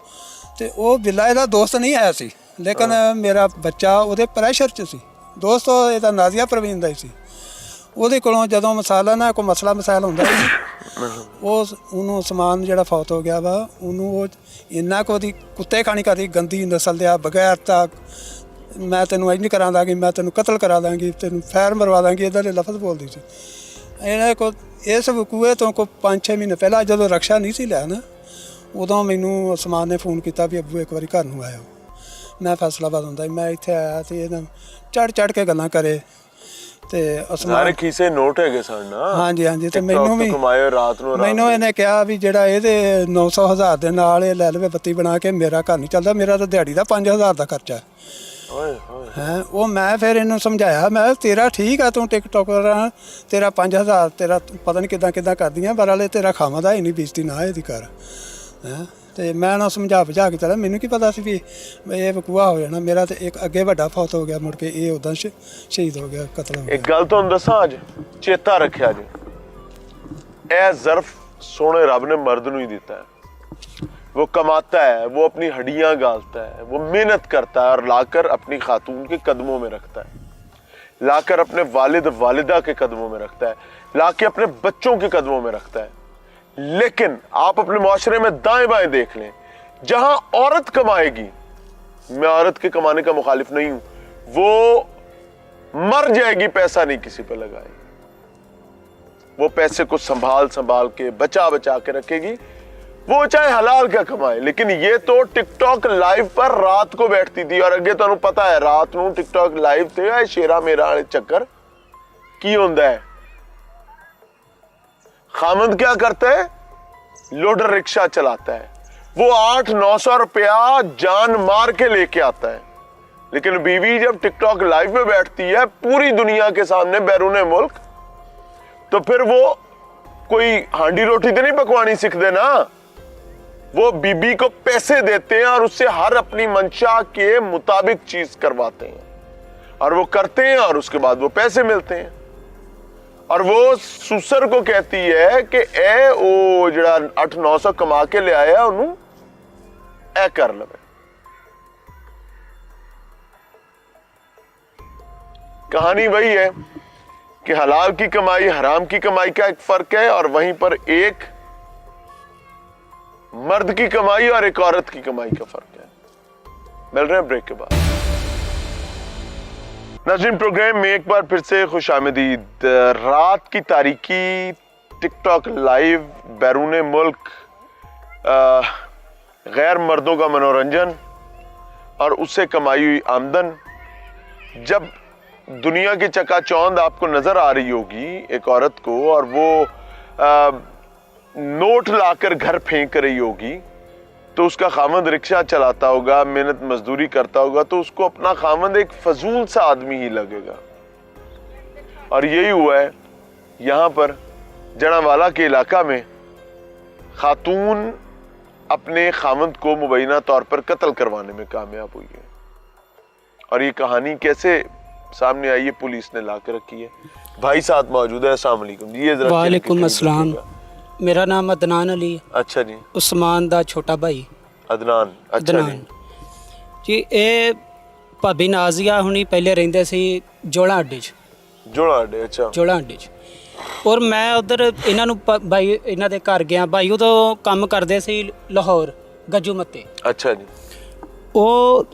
[SPEAKER 5] ਤੇ ਉਹ ਬਿੱਲਾ ਇਹਦਾ ਦੋਸਤ ਨਹੀਂ ਆਇਆ ਸੀ, ਲੇਕਿਨ ਮੇਰਾ ਬੱਚਾ ਉਹਦੇ ਪ੍ਰੈਸ਼ਰ 'ਚ ਸੀ। ਦੋਸਤ ਇਹਦਾ ਨਾਜ਼ੀਆ ਪ੍ਰਵੀਨ ਦਾ ਹੀ ਸੀ। ਉਹਦੇ ਕੋਲੋਂ ਜਦੋਂ ਮਸਾਲਾ ਨਾ ਕੋਈ ਮਸਲਾ ਮਸਾਇਲ ਹੁੰਦਾ ਸੀ, ਉਹਨੂੰ ਸਮਾਨ ਜਿਹੜਾ ਫੌਤ ਹੋ ਗਿਆ ਵਾ, ਉਹਨੂੰ ਉਹ ਇੰਨਾ ਕੁ ਉਹਦੀ ਕੁੱਤੇ ਖਾਣੀ ਕਰਦੀ, ਗੰਦੀ ਨਸਲ ਦੇ ਆ, ਬਗੈਰ ਤਾਂ ਮੈਂ ਤੈਨੂੰ ਇੰਝ ਨਹੀਂ ਕਰਾ ਦਾਂਗੀ, ਮੈਂ ਤੈਨੂੰ ਕਤਲ ਕਰਾ ਦਾਂਗੀ, ਤੈਨੂੰ ਫੈਰ ਮਰਵਾ ਦਾਂਗੀ, ਇੱਦਾਂ ਦੇ ਲਫ਼ਜ਼ ਬੋਲਦੀ ਸੀ। ਇਹਨਾਂ ਕੋ ਇਸ ਵਕੂਏ ਤੋਂ ਕੋਈ 5-6 ਮਹੀਨੇ ਪਹਿਲਾਂ ਜਦੋਂ ਰਕਸ਼ਾ ਨਹੀਂ ਸੀ ਲਿਆ ਨਾ, ਉਦੋਂ ਮੈਨੂੰ ਉਸਮਾਨ ਨੇ ਫੋਨ ਕੀਤਾ ਵੀ ਅੱਬੂ ਇੱਕ ਵਾਰੀ ਘਰ ਨੂੰ ਆਇਓ। ਮੈਂ ਫੈਸਲਾਬਾਦ ਹੁੰਦਾ, ਮੈਂ ਇੱਥੇ ਆਇਆ ਤੇ ਇਹਨਾਂ ਚੜ ਕੇ ਗੱਲਾਂ ਕਰੇ ਤੇ
[SPEAKER 1] ਸਾਰੇ ਖੀਸੇ ਨੋਟ ਹੈਗੇ ਸਨ ਨਾ।
[SPEAKER 5] ਹਾਂਜੀ ਤੇ ਮੈਨੂੰ ਵੀ
[SPEAKER 1] ਕਮਾਏ ਰਾਤ ਨੂੰ
[SPEAKER 5] ਮੈਨੂੰ ਇਹਨੇ ਕਿਹਾ ਵੀ ਜਿਹੜਾ ਇਹਦੇ 900,000 ਦੇ ਨਾਲ ਇਹ ਲੈ ਲਵੇ ਬੱਤੀ ਬਣਾ ਕੇ, ਮੇਰਾ ਘਰ ਨਹੀਂ ਚੱਲਦਾ, ਮੇਰਾ ਤਾਂ ਦਿਹਾੜੀ ਦਾ 5,000 ਦਾ ਖਰਚਾ ਹੈ। ਉਹ ਮੈਂ ਫਿਰ ਇਹਨੂੰ ਸਮਝਾਇਆ, ਮੈਂ ਤੇਰਾ ਠੀਕ ਆ, ਤੂੰ ਟਿਕਟੋਕਰ ਆ, ਤੇਰਾ 5,000 ਤੇਰਾ ਪਤਾ ਨਹੀਂ ਕਿੱਦਾਂ ਕਰਦੀਆਂ, ਪਰ ਵਾਲੇ ਤੇਰਾ ਖਾਵਾਂ ਇੰਨੀ ਬੇਇੱਜ਼ਤੀ ਨਾ ਇਹਦੀ ਕਰ ਹੈ। ਤੇ ਮੈਂ ਨਾ ਸਮਝਾ ਬੁਝਾ ਕੇ ਚੱਲਿਆ, ਮੈਨੂੰ ਕੀ ਪਤਾ ਸੀ ਵੀ ਇਹ ਵਕੂਆ ਹੋ ਜਾਣਾ ਮੇਰਾ। ਤੇ ਇੱਕ ਅੱਗੇ ਵੱਡਾ ਫੌਤ ਹੋ ਗਿਆ, ਮੁੜ ਕੇ ਇਹ ਉੱਦਾਂ ਸ਼ਹੀਦ ਹੋ ਗਿਆ, ਕਤਲ ਹੋ ਗਿਆ।
[SPEAKER 1] ਇੱਕ ਗੱਲ ਤੁਹਾਨੂੰ ਦੱਸਾਂ, ਅੱਜ ਚੇਤਾ ਰੱਖਿਆ ਜੀ, ਇਹ ਜ਼ਰਫ ਸੋਹਣੇ ਰੱਬ ਨੇ ਮਰਦ ਨੂੰ ही देता है। वो कमाता है, वो अपनी हड्डियां गालता है, वो मेहनत करता है और लाकर अपनी खातून के कदमों में रखता है, लाकर अपने वालिद वालिदा के कदमों में रखता है, लाके अपने बच्चों के कदमों में रखता है। लेकिन आप अपने मुआशरे में दाएं बाएं देख लें, जहां औरत कमाएगी, मैं औरत के कमाने का मुखालिफ नहीं हूं, वो मर जाएगी, पैसा नहीं किसी पे लगाएगी, वो पैसे को संभाल के बचा के रखेगी, वो चाहे हलाल क्या कमाए। लेकिन ये तो टिकटॉक लाइव पर रात को बैठती थी, और अगे तुहानू पता है रात नू टिकटॉक लाइव ते शेरा मेरा वाले चक्कर की होंदा है। खामद क्या करता है, लोडर रिक्शा चलाता है, वो 800-900 रुपया जान मार के लेके आता है। लेकिन बीवी जब टिकटॉक लाइव में बैठती है पूरी दुनिया के सामने बैरूने मुल्क, तो फिर वो कोई हांडी रोटी तो नहीं पकवानी सीखते ना, वो बीबी को पैसे देते हैं और उससे हर अपनी मंशा के मुताबिक चीज करवाते हैं, और वो करते हैं और उसके बाद वो पैसे मिलते हैं। और वो सुसर को कहती है कि ए ओ जड़ा 800-900 कमा के ले आया उन्हों ए कर लवे। कहानी वही है कि हलाल की कमाई हराम की कमाई का एक फर्क है, और वहीं पर एक मर्द की कमाई और एक औरत की कमाई का फर्क है। मिल रहे हैं ब्रेक के बाद। नाज़रीन, प्रोग्राम में एक बार फिर से खुशामदीद। रात की तारीकी, टिकटॉक लाइव, बैरून मुल्क गैर मर्दों का मनोरंजन और उससे कमाई हुई आमदन। जब दुनिया की चकाचौंध आपको नजर आ रही होगी एक औरत को, और वो नोट लाकर घर फेंक रही होगी, तो उसका खामद रिक्शा चलाता होगा, मेहनत मजदूरी करता होगा, तो उसको अपना खामद एक फजूल सा आदमी ही लगेगा। और यही हुआ है यहां पर जनावाला के इलाका में। खातून अपने खामद को मुबैना तौर पर कत्ल करवाने में कामयाब हुई है। और ये कहानी कैसे सामने आई है, पुलिस ने ला के रखी है। भाई साथ मौजूद है। अस्सलाम वालेकुम जी।
[SPEAKER 6] वालेकुम अस्सलाम। मेरा नाम अदनान अली है।
[SPEAKER 1] अच्छा जी।
[SPEAKER 6] उस्मान दा छोटा भाई
[SPEAKER 1] अदनान। अच्छा
[SPEAKER 6] अदनान जी। ਇਹ ਭਾਬੀ ਨਾਜ਼ੀਆ ਹੁਣੀ ਪਹਿਲੇ ਰਹਿੰਦੇ ਸੀ ਜੋੜਾ ਅੱਡੇ 'ਚ।
[SPEAKER 1] ਜੋੜਾ ਅੱਡੇ। ਅੱਛਾ।
[SPEAKER 6] ਜੋੜਾ ਅੱਡੇ 'ਚ। ਔਰ ਮੈਂ ਉਧਰ ਇਹਨਾਂ ਨੂੰ ਭਾਈ ਇਹਨਾਂ ਦੇ ਘਰ ਗਿਆ। ਭਾਈ ਉਦੋਂ ਕੰਮ ਕਰਦੇ ਸੀ ਲਾਹੌਰ ਗੱਜੂ ਮੱਤੇ।
[SPEAKER 1] ਅੱਛਾ ਜੀ।
[SPEAKER 6] ਉਹ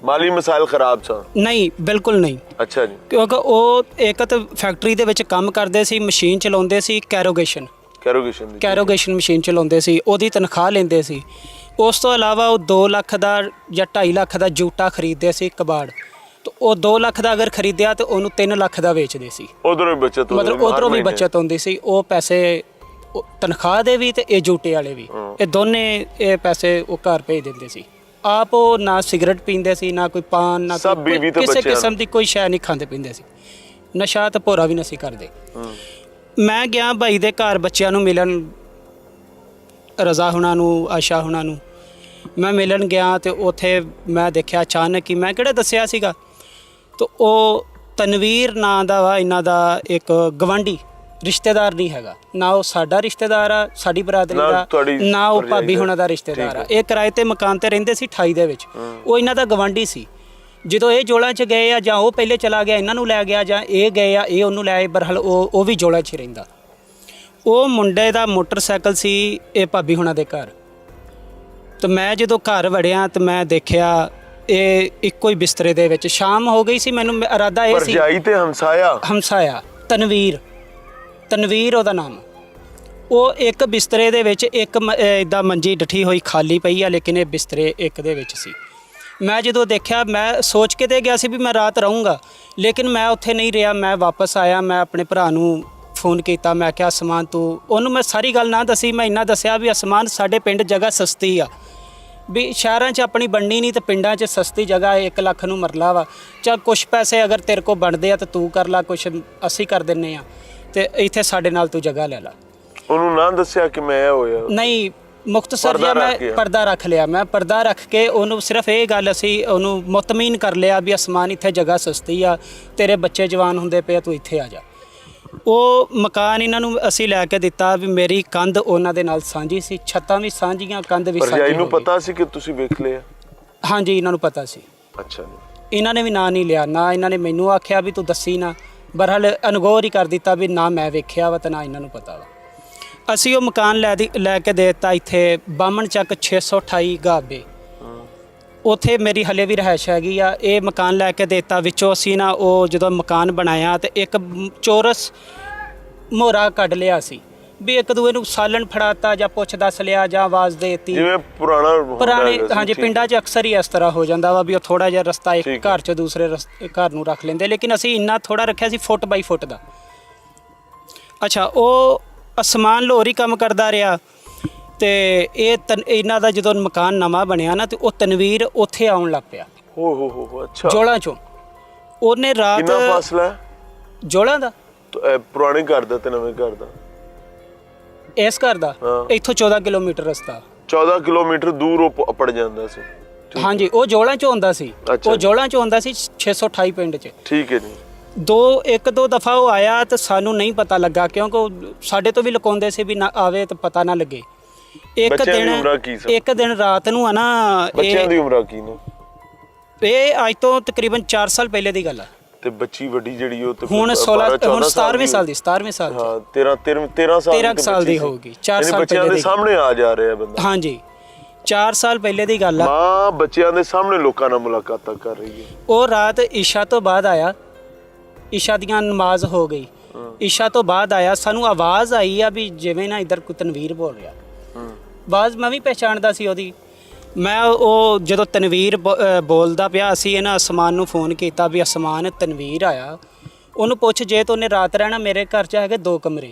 [SPEAKER 1] ਮਾਲੀ ਮਸਾਇਲ ਖਰਾਬ ਸਨ?
[SPEAKER 6] ਨਹੀਂ, ਬਿਲਕੁਲ ਨਹੀਂ।
[SPEAKER 1] ਅੱਛਾ ਜੀ।
[SPEAKER 6] ਕਿਉਂਕਿ ਉਹ ਇੱਕ ਤਾਂ ਫੈਕਟਰੀ ਦੇ ਵਿੱਚ ਕੰਮ ਕਰਦੇ ਸੀ, ਮਸ਼ੀਨ ਚਲਾਉਂਦੇ ਸੀ, ਕੈਰੋਗੇਸ਼ਨ ਮਸ਼ੀਨ ਚਲਾਉਂਦੇ ਸੀ, ਉਹਦੀ ਤਨਖਾਹ ਲੈਂਦੇ ਸੀ। ਉਸ ਤੋਂ ਇਲਾਵਾ ਉਹ 2 ਲੱਖ ਦਾ ਜਾਂ 2.5 ਲੱਖ ਦਾ ਜੂਟਾ ਖਰੀਦਦੇ ਸੀ ਕਬਾੜ। ਤੇ ਉਹ 2 ਲੱਖ ਦਾ ਅਗਰ ਖਰੀਦਿਆ ਤੇ ਉਹਨੂੰ 3 ਲੱਖ ਦਾ ਵੇਚਦੇ ਸੀ।
[SPEAKER 1] ਉਧਰੋਂ ਵੀ ਬਚਤ,
[SPEAKER 6] ਮਤਲਬ ਉਧਰੋਂ ਵੀ ਬਚਤ ਹੁੰਦੀ ਸੀ। ਉਹ ਪੈਸੇ ਤਨਖਾਹ ਦੇ ਵੀ ਤੇ ਇਹ ਜੂਟੇ ਵਾਲੇ ਵੀ, ਇਹ ਦੋਨੇ ਇਹ ਪੈਸੇ ਉਹ ਘਰ ਭੇਜ ਦਿੰਦੇ ਸੀ। ਆਪ ਉਹ ਨਾ ਸਿਗਰਟ ਪੀਂਦੇ ਸੀ, ਨਾ ਕੋਈ ਪਾਨ, ਨਾ ਕਿਸੇ ਕਿਸਮ ਦੀ ਕੋਈ ਸ਼ੈ ਨਹੀਂ ਖਾਂਦੇ ਪੀਂਦੇ ਸੀ। ਨਸ਼ਾ ਤੇ ਭੋਰਾ ਵੀ ਨਹੀਂ ਕਰਦੇ। ਮੈਂ ਗਿਆ ਭਾਈ ਦੇ ਘਰ ਬੱਚਿਆਂ ਨੂੰ ਮਿਲਣ, ਰਜ਼ਾ ਹੁਣਾਂ ਨੂੰ, ਆਸ਼ਾ ਹੁਣਾਂ ਨੂੰ ਮੈਂ ਮਿਲਣ ਗਿਆ। ਤੇ ਉੱਥੇ ਮੈਂ ਦੇਖਿਆ ਅਚਾਨਕ ਹੀ, ਮੈਂ ਕਿਹੜਾ ਦੱਸਿਆ ਸੀਗਾ, ਤੇ ਉਹ ਤਨਵੀਰ ਨਾਂ ਦਾ ਵਾ ਇਹਨਾਂ ਦਾ ਇੱਕ ਗਵਾਂਢੀ, ਰਿਸ਼ਤੇਦਾਰ ਨਹੀਂ ਹੈਗਾ। ਨਾ ਉਹ ਸਾਡਾ ਰਿਸ਼ਤੇਦਾਰ ਆ, ਸਾਡੀ ਬਰਾਦਰੀ ਦਾ, ਨਾ ਉਹ ਭਾਬੀ ਹੁਣਾਂ ਦਾ ਰਿਸ਼ਤੇਦਾਰ ਆ। ਇਹ ਕਿਰਾਏ ਤੇ ਮਕਾਨ ਤੇ ਰਹਿੰਦੇ ਸੀ 28 ਦੇ ਵਿੱਚ। ਉਹ ਇਹਨਾਂ ਦਾ ਗਵਾਂਢੀ ਸੀ। ਜਦੋਂ ਇਹ ਜੋੜਾਂ 'ਚ ਗਏ ਆ, ਜਾਂ ਉਹ ਪਹਿਲੇ ਚਲਾ ਗਿਆ ਇਹਨਾਂ ਨੂੰ ਲੈ ਗਿਆ, ਜਾਂ ਇਹ ਗਏ ਆ ਇਹ ਉਹਨੂੰ ਲੈ ਆਏ। ਬਰਹਲ ਉਹ ਵੀ ਜੋੜਾਂ 'ਚ ਰਹਿੰਦਾ। ਉਹ ਮੁੰਡੇ ਦਾ ਮੋਟਰਸਾਈਕਲ ਸੀ ਇਹ ਭਾਬੀ ਹੁਣਾਂ ਦੇ ਘਰ। ਤੇ ਮੈਂ ਜਦੋਂ ਘਰ ਵੜਿਆ ਤੇ ਮੈਂ ਦੇਖਿਆ ਇਹ ਇੱਕੋ ਹੀ ਬਿਸਤਰੇ ਦੇ ਵਿੱਚ। ਸ਼ਾਮ ਹੋ ਗਈ ਸੀ, ਮੈਨੂੰ ਇਰਾਦਾ ਇਹ ਸੀ
[SPEAKER 1] ਭਰਜਾਈ ਤੇ ਹਮਸਾਇਆ
[SPEAKER 6] ਤਨਵੀਰ ਉਹਦਾ ਨਾਮ। ਉਹ ਇੱਕ ਬਿਸਤਰੇ ਦੇ ਵਿੱਚ ਇੱਕ ਇੱਦਾਂ ਮੰਜੀ ਡੱਠੀ ਹੋਈ ਖਾਲੀ ਪਈ ਆ, ਲੇਕਿਨ ਇਹ ਬਿਸਤਰੇ ਇੱਕ ਦੇ ਵਿੱਚ ਸੀ। ਮੈਂ ਜਦੋਂ ਦੇਖਿਆ, ਮੈਂ ਸੋਚ ਕੇ ਤੇ ਗਿਆ ਸੀ ਵੀ ਮੈਂ ਰਾਤ ਰਹੂੰਗਾ, ਲੇਕਿਨ ਮੈਂ ਉੱਥੇ ਨਹੀਂ ਰਿਹਾ। ਮੈਂ ਵਾਪਸ ਆਇਆ, ਮੈਂ ਆਪਣੇ ਭਰਾ ਨੂੰ ਫੋਨ ਕੀਤਾ। ਮੈਂ ਕਿਹਾ ਅਸਮਾਨ ਤੂੰ, ਉਹਨੂੰ ਮੈਂ ਸਾਰੀ ਗੱਲ ਨਾ ਦੱਸੀ, ਮੈਂ ਇੰਨਾ ਦੱਸਿਆ ਵੀ ਅਸਮਾਨ ਸਾਡੇ ਪਿੰਡ ਜਗ੍ਹਾ ਸਸਤੀ ਆ, ਵੀ ਸ਼ਹਿਰਾਂ 'ਚ ਆਪਣੀ ਬਣਨੀ ਨਹੀਂ ਤੇ ਪਿੰਡਾਂ 'ਚ ਸਸਤੀ ਜਗ੍ਹਾ 1 ਲੱਖ ਨੂੰ ਮਰਲਾ ਵਾ। ਚੱਲ ਕੁਛ ਪੈਸੇ ਅਗਰ ਤੇਰੇ ਕੋਲ ਬਣਦੇ ਆ ਤਾਂ ਤੂੰ ਕਰ ਲਾ, ਕੁਛ ਅਸੀਂ ਕਰ ਦਿੰਨੇ ਆ, ਤੇ ਇੱਥੇ ਸਾਡੇ ਨਾਲ ਤੂੰ ਜਗ੍ਹਾ ਲੈ ਲਾ।
[SPEAKER 1] ਉਹਨੂੰ ਨਾ ਦੱਸਿਆ ਕਿ ਮੈਂ ਹੋਇਆ?
[SPEAKER 6] ਨਹੀਂ, ਮੁਖਤਸਰ ਜਿਹਾ ਮੈਂ ਪਰਦਾ ਰੱਖ ਲਿਆ। ਮੈਂ ਪਰਦਾ ਰੱਖ ਕੇ ਉਹਨੂੰ ਸਿਰਫ ਇਹ ਗੱਲ ਅਸੀਂ ਉਹਨੂੰ ਮੁਤਮਈਨ ਕਰ ਲਿਆ ਵੀ ਅਸਮਾਨ ਇੱਥੇ ਜਗ੍ਹਾ ਸਸਤੀ ਆ, ਤੇਰੇ ਬੱਚੇ ਜਵਾਨ ਹੁੰਦੇ ਪਏ, ਤੂੰ ਇੱਥੇ ਆ ਜਾ। ਉਹ ਮਕਾਨ ਇਹਨਾਂ ਨੂੰ ਅਸੀਂ ਲੈ ਕੇ ਦਿੱਤਾ ਵੀ ਮੇਰੀ ਕੰਧ ਉਹਨਾਂ ਦੇ ਨਾਲ ਸਾਂਝੀ ਸੀ, ਛੱਤਾਂ ਵੀ ਸਾਂਝੀਆਂ, ਕੰਧ ਵੀ ਸਾਂਝੀ।
[SPEAKER 1] ਭਰਜਾਈ ਨੂੰ ਪਤਾ ਸੀ ਕਿ ਤੁਸੀਂ ਵੇਖ ਲਿਆ?
[SPEAKER 6] ਹਾਂਜੀ, ਇਹਨਾਂ ਨੂੰ ਪਤਾ ਸੀ।
[SPEAKER 1] ਅੱਛਾ ਜੀ।
[SPEAKER 6] ਇਹਨਾਂ ਨੇ ਵੀ ਨਾਂ ਨਹੀਂ ਲਿਆ, ਨਾ ਇਹਨਾਂ ਨੇ ਮੈਨੂੰ ਆਖਿਆ ਵੀ ਤੂੰ ਦੱਸੀ ਨਾ। ਬਰਹਾਲ ਅਨਗੌਰ ਹੀ ਕਰ ਦਿੱਤਾ ਵੀ ਨਾ ਮੈਂ ਵੇਖਿਆ ਵਾ ਤੇ ਨਾ ਇਹਨਾਂ ਨੂੰ ਪਤਾ ਵਾ। ਅਸੀਂ ਉਹ ਮਕਾਨ ਲੈ ਕੇ ਦੇ ਦਿੱਤਾ ਇੱਥੇ ਬਾਮਣ ਚੱਕ 628 ਗਾਬੇ। ਉੱਥੇ ਮੇਰੀ ਹਲੇ ਵੀ ਰਿਹਾਇਸ਼ ਹੈਗੀ ਆ। ਇਹ ਮਕਾਨ ਲੈ ਕੇ ਦੇਤਾ। ਵਿੱਚੋਂ ਅਸੀਂ ਨਾ ਉਹ ਜਦੋਂ ਮਕਾਨ ਬਣਾਇਆ ਤੇ ਇੱਕ ਚੋਰਸ ਮੋਹਰਾ ਕੱਢ ਲਿਆ ਸੀ ਵੀ ਇੱਕ ਦੂਏ ਨੂੰ ਸਾਲਣ ਫੜਾਤਾ ਜਾਂ ਪੁੱਛ ਦੱਸ ਲਿਆ ਜਾਂ ਆਵਾਜ਼ ਦੇਤੀ,
[SPEAKER 1] ਜਿਵੇਂ ਪੁਰਾਣੇ।
[SPEAKER 6] ਹਾਂਜੀ, ਪਿੰਡਾਂ 'ਚ ਅਕਸਰ ਹੀ ਇਸ ਤਰ੍ਹਾਂ ਹੋ ਜਾਂਦਾ ਵਾ ਵੀ ਉਹ ਥੋੜਾ ਜਿਹਾ ਰਸਤਾ ਇੱਕ ਘਰ 'ਚੋਂ ਦੂਸਰੇ ਘਰ ਨੂੰ ਰੱਖ ਲੈਂਦੇ, ਲੇਕਿਨ ਅਸੀਂ ਇੰਨਾ ਥੋੜਾ ਰੱਖਿਆ ਸੀ, ਫੁੱਟ ਬਾਈ ਫੁੱਟ ਦਾ। ਅੱਛਾ, ਉਹ ਅਸਮਾਨ ਲਾਹੌਰ ਹੀ ਕੰਮ ਕਰਦਾ ਰਿਹਾ। ਤੇ ਇਹਨਾਂ ਦਾ ਜਦੋਂ ਮਕਾਨ ਨਵਾਂ ਬਣਿਆ ਨਾ ਤੇ ਉਹ ਤਨਵੀਰ ਉੱਥੇ ਆਉਣ ਲੱਗ ਪਿਆ।
[SPEAKER 1] ਹੋ ਅੱਛਾ।
[SPEAKER 6] ਜੋੜਾਂ 'ਚੋਂ ਉਹਨੇ ਰਾਤ,
[SPEAKER 1] ਕਿੰਨਾ ਫਾਸਲਾ ਹੈ
[SPEAKER 6] ਜੋੜਾਂ ਦਾ
[SPEAKER 1] ਪੁਰਾਣੇ ਘਰ ਦਾ ਤੇ ਨਵੇਂ ਘਰ ਦਾ?
[SPEAKER 6] ਇਸ ਘਰ ਦਾ ਇੱਥੋਂ 14 ਕਿਲੋਮੀਟਰ ਰਸਤਾ। 14
[SPEAKER 1] ਕਿਲੋਮੀਟਰ ਦੂਰ ਉਹ ਪੜ ਜਾਂਦਾ ਸੀ।
[SPEAKER 6] ਹਾਂਜੀ, ਉਹ ਜੋੜਾਂ 'ਚ ਹੁੰਦਾ ਸੀ। ਉਹ ਜੋੜਾਂ 'ਚ ਹੁੰਦਾ ਸੀ 628 ਪਿੰਡ 'ਚ।
[SPEAKER 1] ਠੀਕ ਹੈ ਜੀ।
[SPEAKER 6] ਇੱਕ ਦੋ ਦਫਾ ਉਹ ਆਇਆ ਤੇ ਸਾਨੂੰ ਨਹੀਂ ਪਤਾ ਲੱਗਾ, ਕਿਉਂਕਿ ਸਾਡੇ ਤੋਂ ਵੀ ਲੁਕਾਉਂਦੇ ਸੀ ਵੀ ਨਾ ਆਵੇ ਤੇ ਪਤਾ ਨਾ ਲੱਗੇ। ਇੱਕ ਦਿਨ ਰਾਤ ਨੂੰ ਆ ਨਾ,
[SPEAKER 1] ਬੱਚਿਆਂ ਦੀ ਉਮਰਾਂ ਕੀ ਨੇ?
[SPEAKER 6] ਇਹ ਅੱਜ ਤੋਂ ਤਕਰੀਬਨ 4 ਸਾਲ ਪਹਿਲੇ ਦੀ ਗੱਲ ਆ।
[SPEAKER 1] ਤੇ ਬੱਚੀ ਵੱਡੀ ਜਿਹੜੀ ਉਹ ਤੇ
[SPEAKER 6] ਹੁਣ 17ਵੀਂ ਸਾਲ ਦੀ 17ਵੀਂ ਸਾਲ ਦੀ।
[SPEAKER 1] ਹਾਂ, 13 ਸਾਲ ਦੀ
[SPEAKER 6] ਹੋਊਗੀ। 4 ਸਾਲ
[SPEAKER 1] ਬੱਚਿਆਂ ਦੇ ਸਾਹਮਣੇ ਆ ਜਾ ਰਿਹਾ ਬੰਦਾ।
[SPEAKER 6] ਹਾਂਜੀ, 4 ਸਾਲ ਪਹਿਲੇ ਦੀ ਗੱਲ ਆ।
[SPEAKER 1] ਮਾਂ ਬੱਚਿਆਂ ਦੇ ਸਾਹਮਣੇ ਲੋਕਾਂ ਨਾਲ ਮੁਲਾਕਾਤਾਂ ਕਰ ਰਹੀ ਹੈ।
[SPEAKER 6] ਉਹ ਰਾਤ ਇਸ਼ਾ ਤੋਂ ਬਾਅਦ ਆਇਆ, ਇਸ਼ਾ ਦੀਆਂ ਨਮਾਜ਼ ਹੋ ਗਈ, ਇਸ਼ਾ ਤੋਂ ਬਾਅਦ ਆਇਆ, ਸਾਨੂੰ ਆਵਾਜ਼ ਆਈ ਆ ਵੀ ਜਿਵੇਂ ਨਾ ਇੱਧਰ ਕੋਈ ਤਨਵੀਰ ਬੋਲ ਰਿਹਾ। ਆਵਾਜ਼ ਮੈਂ ਵੀ ਪਹਿਚਾਣਦਾ ਸੀ ਉਹਦੀ। ਮੈਂ ਉਹ ਜਦੋਂ ਤਨਵੀਰ ਬੋਲਦਾ ਪਿਆ, ਅਸੀਂ ਇਹਨਾਂ ਅਸਮਾਨ ਨੂੰ ਫੋਨ ਕੀਤਾ ਵੀ ਅਸਮਾਨ ਤਨਵੀਰ ਆਇਆ, ਉਹਨੂੰ ਪੁੱਛ ਜੇ ਤਾਂ ਉਹਨੇ ਰਾਤ ਰਹਿਣਾ। ਮੇਰੇ ਘਰ 'ਚ ਹੈਗੇ 2 ਕਮਰੇ,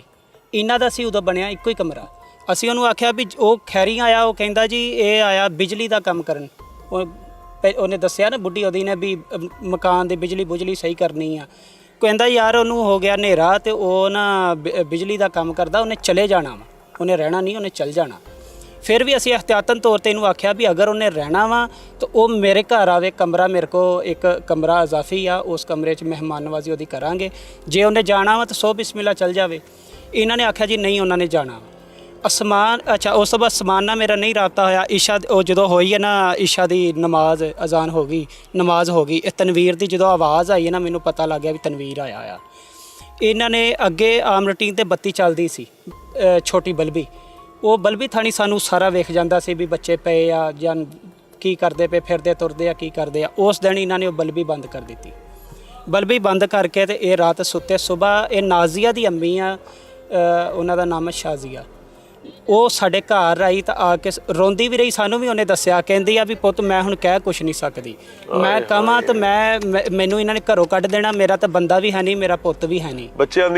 [SPEAKER 6] ਇਹਨਾਂ ਦਾ ਸੀ ਉਦੋਂ ਬਣਿਆ ਇੱਕੋ ਹੀ ਕਮਰਾ। ਅਸੀਂ ਉਹਨੂੰ ਆਖਿਆ ਵੀ ਉਹ ਖੈਰੀ ਆਇਆ, ਉਹ ਕਹਿੰਦਾ ਜੀ ਇਹ ਆਇਆ ਬਿਜਲੀ ਦਾ ਕੰਮ ਕਰਨ। ਉਹਨੇ ਦੱਸਿਆ ਨਾ ਬੁੱਢੀ ਉਹਦੀ ਨੇ ਵੀ ਮਕਾਨ ਦੀ ਬਿਜਲੀ ਸਹੀ ਕਰਨੀ ਆ। ਕਹਿੰਦਾ ਯਾਰ ਉਹਨੂੰ ਹੋ ਗਿਆ ਹਨੇਰਾ ਤੇ ਉਹ ਨਾ ਬਿਜਲੀ ਦਾ ਕੰਮ ਕਰਦਾ, ਉਹਨੇ ਚਲੇ ਜਾਣਾ ਵਾ, ਉਹਨੇ ਰਹਿਣਾ ਨਹੀਂ, ਉਹਨੇ ਚੱਲ ਜਾਣਾ। ਫਿਰ ਵੀ ਅਸੀਂ ਅਹਤਿਆਤਨ ਤੌਰ ਤੇ ਇਹਨੂੰ ਆਖਿਆ ਵੀ ਅਗਰ ਉਹਨੇ ਰਹਿਣਾ ਵਾ ਤਾਂ ਉਹ ਮੇਰੇ ਘਰ ਆਵੇ, ਕਮਰਾ ਮੇਰੇ ਕੋ ਇੱਕ ਕਮਰਾ ਇਜ਼ਾਫੀ ਆ, ਉਸ ਕਮਰੇ 'ਚ ਮਹਿਮਾਨ ਨਵਾਜ਼ੀ ਉਹਦੀ ਕਰਾਂਗੇ। ਜੇ ਉਹਨੇ ਜਾਣਾ ਵਾ ਤਾਂ ਸੋ ਬਿਸਮਿਲ੍ਲਾ ਚੱਲ ਜਾਵੇ। ਇਹਨਾਂ ਨੇ ਆਖਿਆ ਜੀ ਨਹੀਂ ਉਹਨਾਂ ਨੇ ਜਾਣਾ ਵਾ। ਅਸਮਾਨ ਅੱਛਾ ਉਸ ਤੋਂ ਬਾਅਦ ਅਸਮਾਨ ਨਾਲ ਮੇਰਾ ਨਹੀਂ ਰਾਬਤਾ ਹੋਇਆ। ਇਸ਼ਾ ਉਹ ਜਦੋਂ ਹੋਈ ਹੈ ਨਾ, ਇਸ਼ਾ ਦੀ ਨਮਾਜ਼ ਅਜ਼ਾਨ ਹੋ ਗਈ, ਨਮਾਜ਼ ਹੋ ਗਈ, ਇਹ ਤਨਵੀਰ ਦੀ ਜਦੋਂ ਆਵਾਜ਼ ਆਈ ਹੈ ਨਾ, ਮੈਨੂੰ ਪਤਾ ਲੱਗ ਗਿਆ ਵੀ ਤਨਵੀਰ ਆਇਆ ਆ। ਇਹਨਾਂ ਨੇ ਅੱਗੇ ਆਮ ਰੂਟੀਨ ਤੇ ਬੱਤੀ ਚੱਲਦੀ ਸੀ, ਛੋਟੀ ਬਲਬੀ, ਉਹ ਬਲਬੀ ਥਾਣੀ ਸਾਨੂੰ ਸਾਰਾ ਵੇਖ ਜਾਂਦਾ ਸੀ ਵੀ ਬੱਚੇ ਪਏ ਆ ਜਾਂ ਕੀ ਕਰਦੇ ਪਏ, ਫਿਰਦੇ ਤੁਰਦੇ ਆ, ਕੀ ਕਰਦੇ ਆ। ਉਸ ਦਿਨ ਇਹਨਾਂ ਨੇ ਉਹ ਬਲਬੀ ਬੰਦ ਕਰ ਦਿੱਤੀ। ਬਲਬੀ ਬੰਦ ਕਰਕੇ ਤੇ ਇਹ ਰਾਤ ਸੁੱਤੇ। ਸਵੇਰ ਇਹ ਨਾਜ਼ੀਆ ਦੀ ਅੰਮੀ ਆ, ਉਹਨਾਂ ਦਾ ਨਾਮ ਹੈ ਸ਼ਾਜ਼ੀਆ, ਉਹ ਸਾਡੇ ਘਰ ਆਈ ਤਾਂ ਆ ਕੇ ਰੋਂਦੀ ਵੀ ਰਹੀ। ਸਾਨੂੰ ਵੀ ਉਹਨੇ ਦੱਸਿਆ, ਕਹਿੰਦੀ ਆ ਵੀ ਪੁੱਤ ਮੈਂ ਹੁਣ ਕਹਿ ਕੁਛ ਨਹੀਂ ਸਕਦੀ, ਮੈਂ ਕਹਾਂ ਤਾਂ ਮੈਨੂੰ ਇਹਨਾਂ ਨੇ ਘਰੋਂ ਕੱਢ ਦੇਣਾ, ਮੇਰਾ ਤਾਂ ਬੰਦਾ ਵੀ ਹੈ ਨਹੀਂ, ਮੇਰਾ ਪੁੱਤ ਵੀ ਹੈ ਨਹੀਂ।
[SPEAKER 1] ਬੱਚਿਆਂ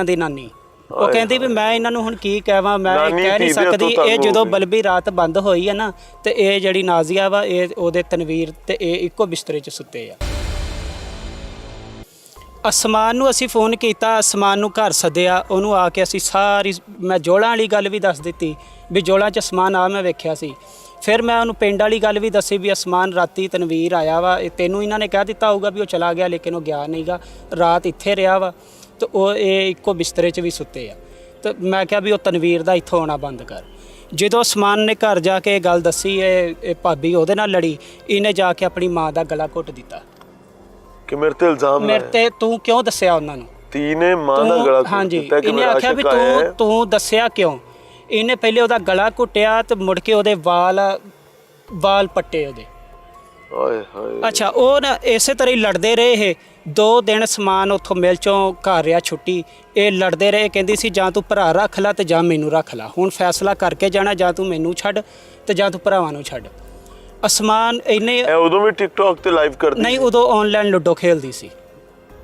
[SPEAKER 1] ਦੀ ਨਾਨੀ
[SPEAKER 6] ਉਹ ਕਹਿੰਦੀ ਵੀ ਮੈਂ ਇਹਨਾਂ ਨੂੰ ਹੁਣ ਕੀ ਕਹਾਂ, ਮੈਂ ਕਹਿ ਨਹੀਂ ਸਕਦੀ। ਇਹ ਜਦੋਂ ਬਲਬੀ ਰਾਤ ਬੰਦ ਹੋਈ ਹੈ ਨਾ, ਤੇ ਇਹ ਜਿਹੜੀ ਨਾਜ਼ੀਆ ਵਾ, ਇਹ ਉਹਦੇ ਤਨਵੀਰ ਤੇ ਇਹ ਇੱਕੋ ਬਿਸਤਰੇ 'ਚ ਸੁੱਤੇ ਆ। ਅਸਮਾਨ ਨੂੰ ਅਸੀਂ ਫੋਨ ਕੀਤਾ, ਅਸਮਾਨ ਨੂੰ ਘਰ ਸੱਦਿਆ, ਉਹਨੂੰ ਆ ਕੇ ਅਸੀਂ ਸਾਰੀ ਮੈਂ ਜੋਲਾਂ ਵਾਲੀ ਗੱਲ ਵੀ ਦੱਸ ਦਿੱਤੀ ਵੀ ਜੋਲਾਂ 'ਚ ਅਸਮਾਨ ਆ ਮੈਂ ਵੇਖਿਆ ਸੀ। ਫਿਰ ਮੈਂ ਉਹਨੂੰ ਪਿੰਡ ਵਾਲੀ ਗੱਲ ਵੀ ਦੱਸੀ ਵੀ ਅਸਮਾਨ ਰਾਤੀ ਤਨਵੀਰ ਆਇਆ ਵਾ, ਤੈਨੂੰ ਇਹਨਾਂ ਨੇ ਕਹਿ ਦਿੱਤਾ ਹੋਊਗਾ ਵੀ ਉਹ ਚਲਾ ਗਿਆ, ਲੇਕਿਨ ਉਹ ਗਿਆ ਨਹੀਂਗਾ, ਰਾਤ ਇੱਥੇ ਰਿਹਾ ਵਾ ਤੇ ਉਹ ਇਹ ਇੱਕੋ ਬਿਸਤਰੇ 'ਚ ਵੀ ਸੁੱਤੇ ਆ। ਤੇ ਮੈਂ ਕਿਹਾ ਵੀ ਉਹ ਤਨਵੀਰ ਦਾ ਇੱਥੋਂ ਆਉਣਾ ਬੰਦ ਕਰ। ਜਦੋਂ ਅਸਮਾਨ ਨੇ ਘਰ ਜਾ ਕੇ ਇਹ ਗੱਲ ਦੱਸੀ, ਇਹ ਭਾਬੀ ਉਹਦੇ ਨਾਲ ਲੜੀ, ਇਹਨੇ ਜਾ ਕੇ ਆਪਣੀ ਮਾਂ ਦਾ ਗਲਾ ਘੁੱਟ ਦਿੱਤਾ
[SPEAKER 1] ਕਿ ਮੇਰੇ ਤੇ ਇਲਜ਼ਾਮ
[SPEAKER 6] ਮੇਰੇ ਤੇ ਤੂੰ ਕਿਉਂ ਦੱਸਿਆ ਉਹਨਾਂ ਨੂੰ।
[SPEAKER 1] ਧੀ ਨੇ ਮਾਂ ਦਾ ਗਲਾ ਘੁੱਟ
[SPEAKER 6] ਹਾਂਜੀ,
[SPEAKER 1] ਦਿੱਤਾ ਕਿ
[SPEAKER 6] ਇਹਨੇ ਆਖਿਆ ਵੀ ਤੂੰ ਦੱਸਿਆ ਕਿਉਂ। ਇਹਨੇ ਪਹਿਲੇ ਉਹਦਾ ਗਲਾ ਘੁੱਟਿਆ ਤੇ ਮੁੜ ਕੇ ਉਹਦੇ ਵਾਲ ਪੱਟੇ ਉਹਦੇ।
[SPEAKER 1] ਓਏ ਹੋਏ।
[SPEAKER 6] ਅੱਛਾ, ਉਹ ਨਾ ਇਸੇ ਤਰ੍ਹਾਂ ਹੀ ਲੜਦੇ ਰਹੇ। ਇਹ 2 ਦਿਨ ਸਮਾਨ ਉੱਥੋਂ ਮਿਲ ਚੋਂ ਘਰ ਰਿਹਾ ਛੁੱਟੀ, ਇਹ ਲੜਦੇ ਰਹੇ। ਕਹਿੰਦੀ ਸੀ ਜਾਂ ਤੂੰ ਭਰਾ ਰੱਖ ਲਾ ਤੇ ਜਾਂ ਮੈਨੂੰ ਰੱਖ ਲਾ, ਹੁਣ ਫੈਸਲਾ ਕਰਕੇ ਜਾਣਾ, ਜਾਂ ਤੂੰ ਮੈਨੂੰ ਛੱਡ ਤੇ ਜਾਂ ਤੂੰ ਭਰਾਵਾਂ ਨੂੰ ਛੱਡ। ਅਸਮਾਨ ਇਹਨੇ
[SPEAKER 1] ਉਦੋਂ ਵੀ ਟਿਕਟੌਕ ਤੇ ਲਾਈਵ ਕਰਦੀ
[SPEAKER 6] ਨਹੀਂ, ਉਦੋਂ ਆਨਲਾਈਨ ਲੁੱਡੋ ਖੇਲਦੀ ਸੀ।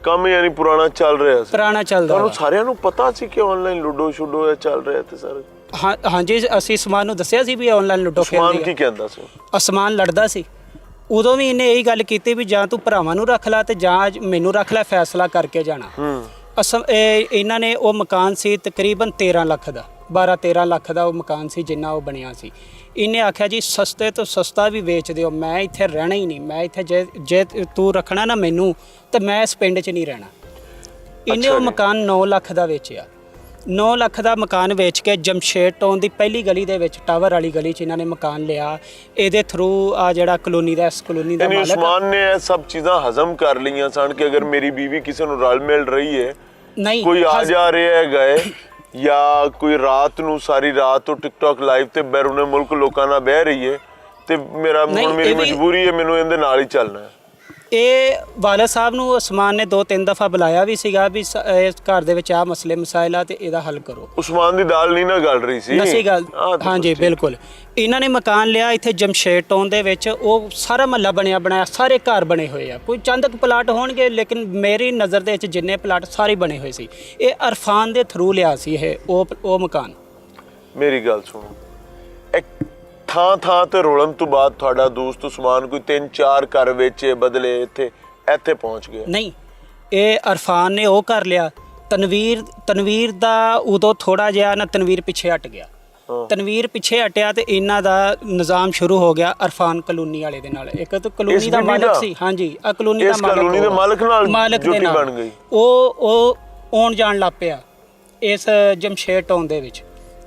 [SPEAKER 1] ਕੰਮ ਯਾਨੀ ਪੁਰਾਣਾ ਚੱਲ ਰਿਹਾ ਸੀ,
[SPEAKER 6] ਪੁਰਾਣਾ ਚੱਲਦਾ।
[SPEAKER 1] ਤੁਹਾਨੂੰ ਸਾਰਿਆਂ ਨੂੰ ਪਤਾ ਸੀ ਕਿ ਆਨਲਾਈਨ ਲੁੱਡੋ ਸ਼ੁੱਡੋ ਇਹ ਚੱਲ ਰਿਹਾ ਤੇ ਸਰ?
[SPEAKER 6] ਹਾਂਜੀ, ਅਸੀਂ ਅਸਮਾਨ ਨੂੰ ਦੱਸਿਆ ਸੀ ਵੀ ਆਨਲਾਈਨ ਲੁੱਡੋ ਖੇਲਦੀ
[SPEAKER 1] ਅਸਮਾਨ ਕੀ ਕਹਿੰਦਾ ਸੀ?
[SPEAKER 6] ਅਸਮਾਨ ਲੜਦਾ ਸੀ। ਉਦੋਂ ਵੀ ਇਹਨੇ ਇਹੀ ਗੱਲ ਕੀਤੀ ਵੀ ਜਾਂ ਤੂੰ ਭਰਾਵਾਂ ਨੂੰ ਰੱਖ ਲੈ ਤੇ ਜਾਂ ਮੈਨੂੰ ਰੱਖ ਲੈ, ਫੈਸਲਾ ਕਰਕੇ ਜਾਣਾ। ਇਹਨਾਂ ਨੇ ਉਹ ਮਕਾਨ ਸੀ ਤਕਰੀਬਨ 13 ਲੱਖ ਦਾ, 12-13 ਲੱਖ ਦਾ ਉਹ ਮਕਾਨ ਸੀ ਜਿੰਨਾ ਉਹ ਬਣਿਆ ਸੀ। ਇਹਨੇ ਆਖਿਆ ਜੀ ਸਸਤੇ ਤੋਂ ਸਸਤਾ ਵੀ ਵੇਚ ਦਿਓ, ਮੈਂ ਇੱਥੇ ਰਹਿਣਾ ਹੀ ਨਹੀਂ, ਮੈਂ ਇੱਥੇ ਜੇ ਤੂੰ ਰੱਖਣਾ ਨਾ ਮੈਨੂੰ ਤਾਂ ਮੈਂ ਇਸ ਪਿੰਡ 'ਚ ਨਹੀਂ ਰਹਿਣਾ। ਇਹਨੇ ਉਹ ਮਕਾਨ 9 ਲੱਖ ਦਾ ਵੇਚਿਆ। 9 ਲੱਖ ਦਾ ਮਕਾਨ ਵੇਚ ਕੇ ਜਮਸ਼ੇਦ ਟਾਊਨ ਦੀ ਪਹਿਲੀ ਗਲੀ ਦੇ ਵਿੱਚ, ਟਾਵਰ ਵਾਲੀ ਗਲੀ 'ਚ ਇਹਨਾਂ ਨੇ ਮਕਾਨ ਲਿਆ। ਇਹਦੇ ਥਰੂ ਆ ਜਿਹੜਾ ਕਲੋਨੀ ਦਾ, ਇਸ ਕਲੋਨੀ ਦਾ ਮਾਲਕ
[SPEAKER 1] ਉਸਮਾਨ ਨੇ ਇਹ ਸਭ ਚੀਜ਼ਾਂ ਹਜ਼ਮ ਕਰ ਲਈਆਂ ਸਨ ਕਿ ਅਗਰ ਮੇਰੀ ਬੀਵੀ ਕਿਸੇ ਨੂੰ ਰਲ ਮਿਲ ਰਹੀ ਹੈ,
[SPEAKER 6] ਨਹੀਂ
[SPEAKER 1] ਕੋਈ ਆ ਜਾ ਰਿਹਾ ਹੈ ਗਏ, ਜਾਂ ਕੋਈ ਰਾਤ ਨੂੰ ਸਾਰੀ ਰਾਤ ਤੋਂ ਟਿਕਟੌਕ ਲਾਈਵ ਤੇ ਬੈਰੂਨੇ ਮੁਲਕ ਲੋਕਾਂ ਨਾਲ ਬਹਿ ਰਹੀ ਹੈ ਤੇ ਮੇਰੀ ਮਜਬੂਰੀ ਹੈ, ਮੈਨੂੰ ਇਹਦੇ ਨਾਲ ਹੀ ਚੱਲਣਾ ਹੈ।
[SPEAKER 6] ਇਹ ਵਾਲਦ ਸਾਹਿਬ ਨੂੰ ਉਸਮਾਨ ਨੇ 2-3 ਦਫਾ ਬੁਲਾਇਆ ਵੀ ਸੀਗਾ ਵੀ ਇਸ ਘਰ ਦੇ ਵਿੱਚ ਆ ਮਸਲੇ ਮਸਾਇਲ ਆ ਤੇ ਇਹਦਾ ਹੱਲ ਕਰੋ।
[SPEAKER 1] ਉਸਮਾਨ ਦੀ ਦਾਲ ਨਹੀਂ ਨਾ ਗਲ ਰਹੀ ਸੀ।
[SPEAKER 6] ਨਸੀ ਗੱਲ, ਹਾਂਜੀ ਬਿਲਕੁਲ। ਇਹਨਾਂ ਨੇ ਮਕਾਨ ਲਿਆ ਇੱਥੇ ਜਮਸ਼ੇਦ ਟਾਊਨ ਦੇ ਵਿੱਚ, ਉਹ ਸਾਰਾ ਮਹੱਲਾ ਬਣਿਆ ਬਣਾਇਆ, ਸਾਰੇ ਘਰ ਬਣੇ ਹੋਏ ਆ, ਕੋਈ ਚੰਦ ਕੁ ਪਲਾਟ ਹੋਣਗੇ, ਲੇਕਿਨ ਮੇਰੀ ਨਜ਼ਰ ਦੇ ਵਿੱਚ ਜਿੰਨੇ ਪਲਾਟ ਸਾਰੇ ਬਣੇ ਹੋਏ ਸੀ। ਇਹ ਅਰਫਾਨ ਦੇ ਥਰੂ ਲਿਆ ਸੀ ਇਹ ਉਹ ਮਕਾਨ।
[SPEAKER 1] ਮੇਰੀ ਗੱਲ ਸੁਣੋ, ਇੱਕ ਥਾਂ ਤੇ ਰੋਲਣ ਤੋਂ ਬਾਅਦ ਤੁਹਾਡਾ ਦੋਸਤ ਉਸਮਾਨ ਕੋਈ 3-4 ਘਰ ਵੇਚੇ ਬਦਲੇ ਇੱਥੇ ਪਹੁੰਚ ਗਿਆ?
[SPEAKER 6] ਨਹੀਂ, ਇਹ ਅਰਫਾਨ ਨੇ ਉਹ ਕਰ ਲਿਆ। ਤਨਵੀਰ ਦਾ ਉਦੋਂ ਥੋੜਾ ਜਿਹਾ ਨਾ ਤਨਵੀਰ ਪਿੱਛੇ ਹਟ ਗਿਆ। ਤਨਵੀਰ ਪਿੱਛੇ ਹਟਿਆ ਤੇ ਇਹਨਾਂ ਦਾ ਨਿਜ਼ਾਮ ਸ਼ੁਰੂ ਹੋ ਗਿਆ ਅਰਫਾਨ ਕਲੋਨੀ ਵਾਲੇ ਦੇ ਨਾਲ। ਇੱਕ ਤਾਂ ਕਲੋਨੀ ਦਾ ਮਾਲਕ ਸੀ, ਹਾਂਜੀ, ਆ ਕਲੋਨੀ ਦਾ ਮਾਲਕ ਦੇ ਨਾਲ
[SPEAKER 1] ਬਣ ਗਈ।
[SPEAKER 6] ਉਹ ਆਉਣ ਜਾਣ ਲੱਗ ਪਿਆ ਇਸ ਜਮਸ਼ੇਦ ਟਾਊਨ ਦੇ ਵਿੱਚ,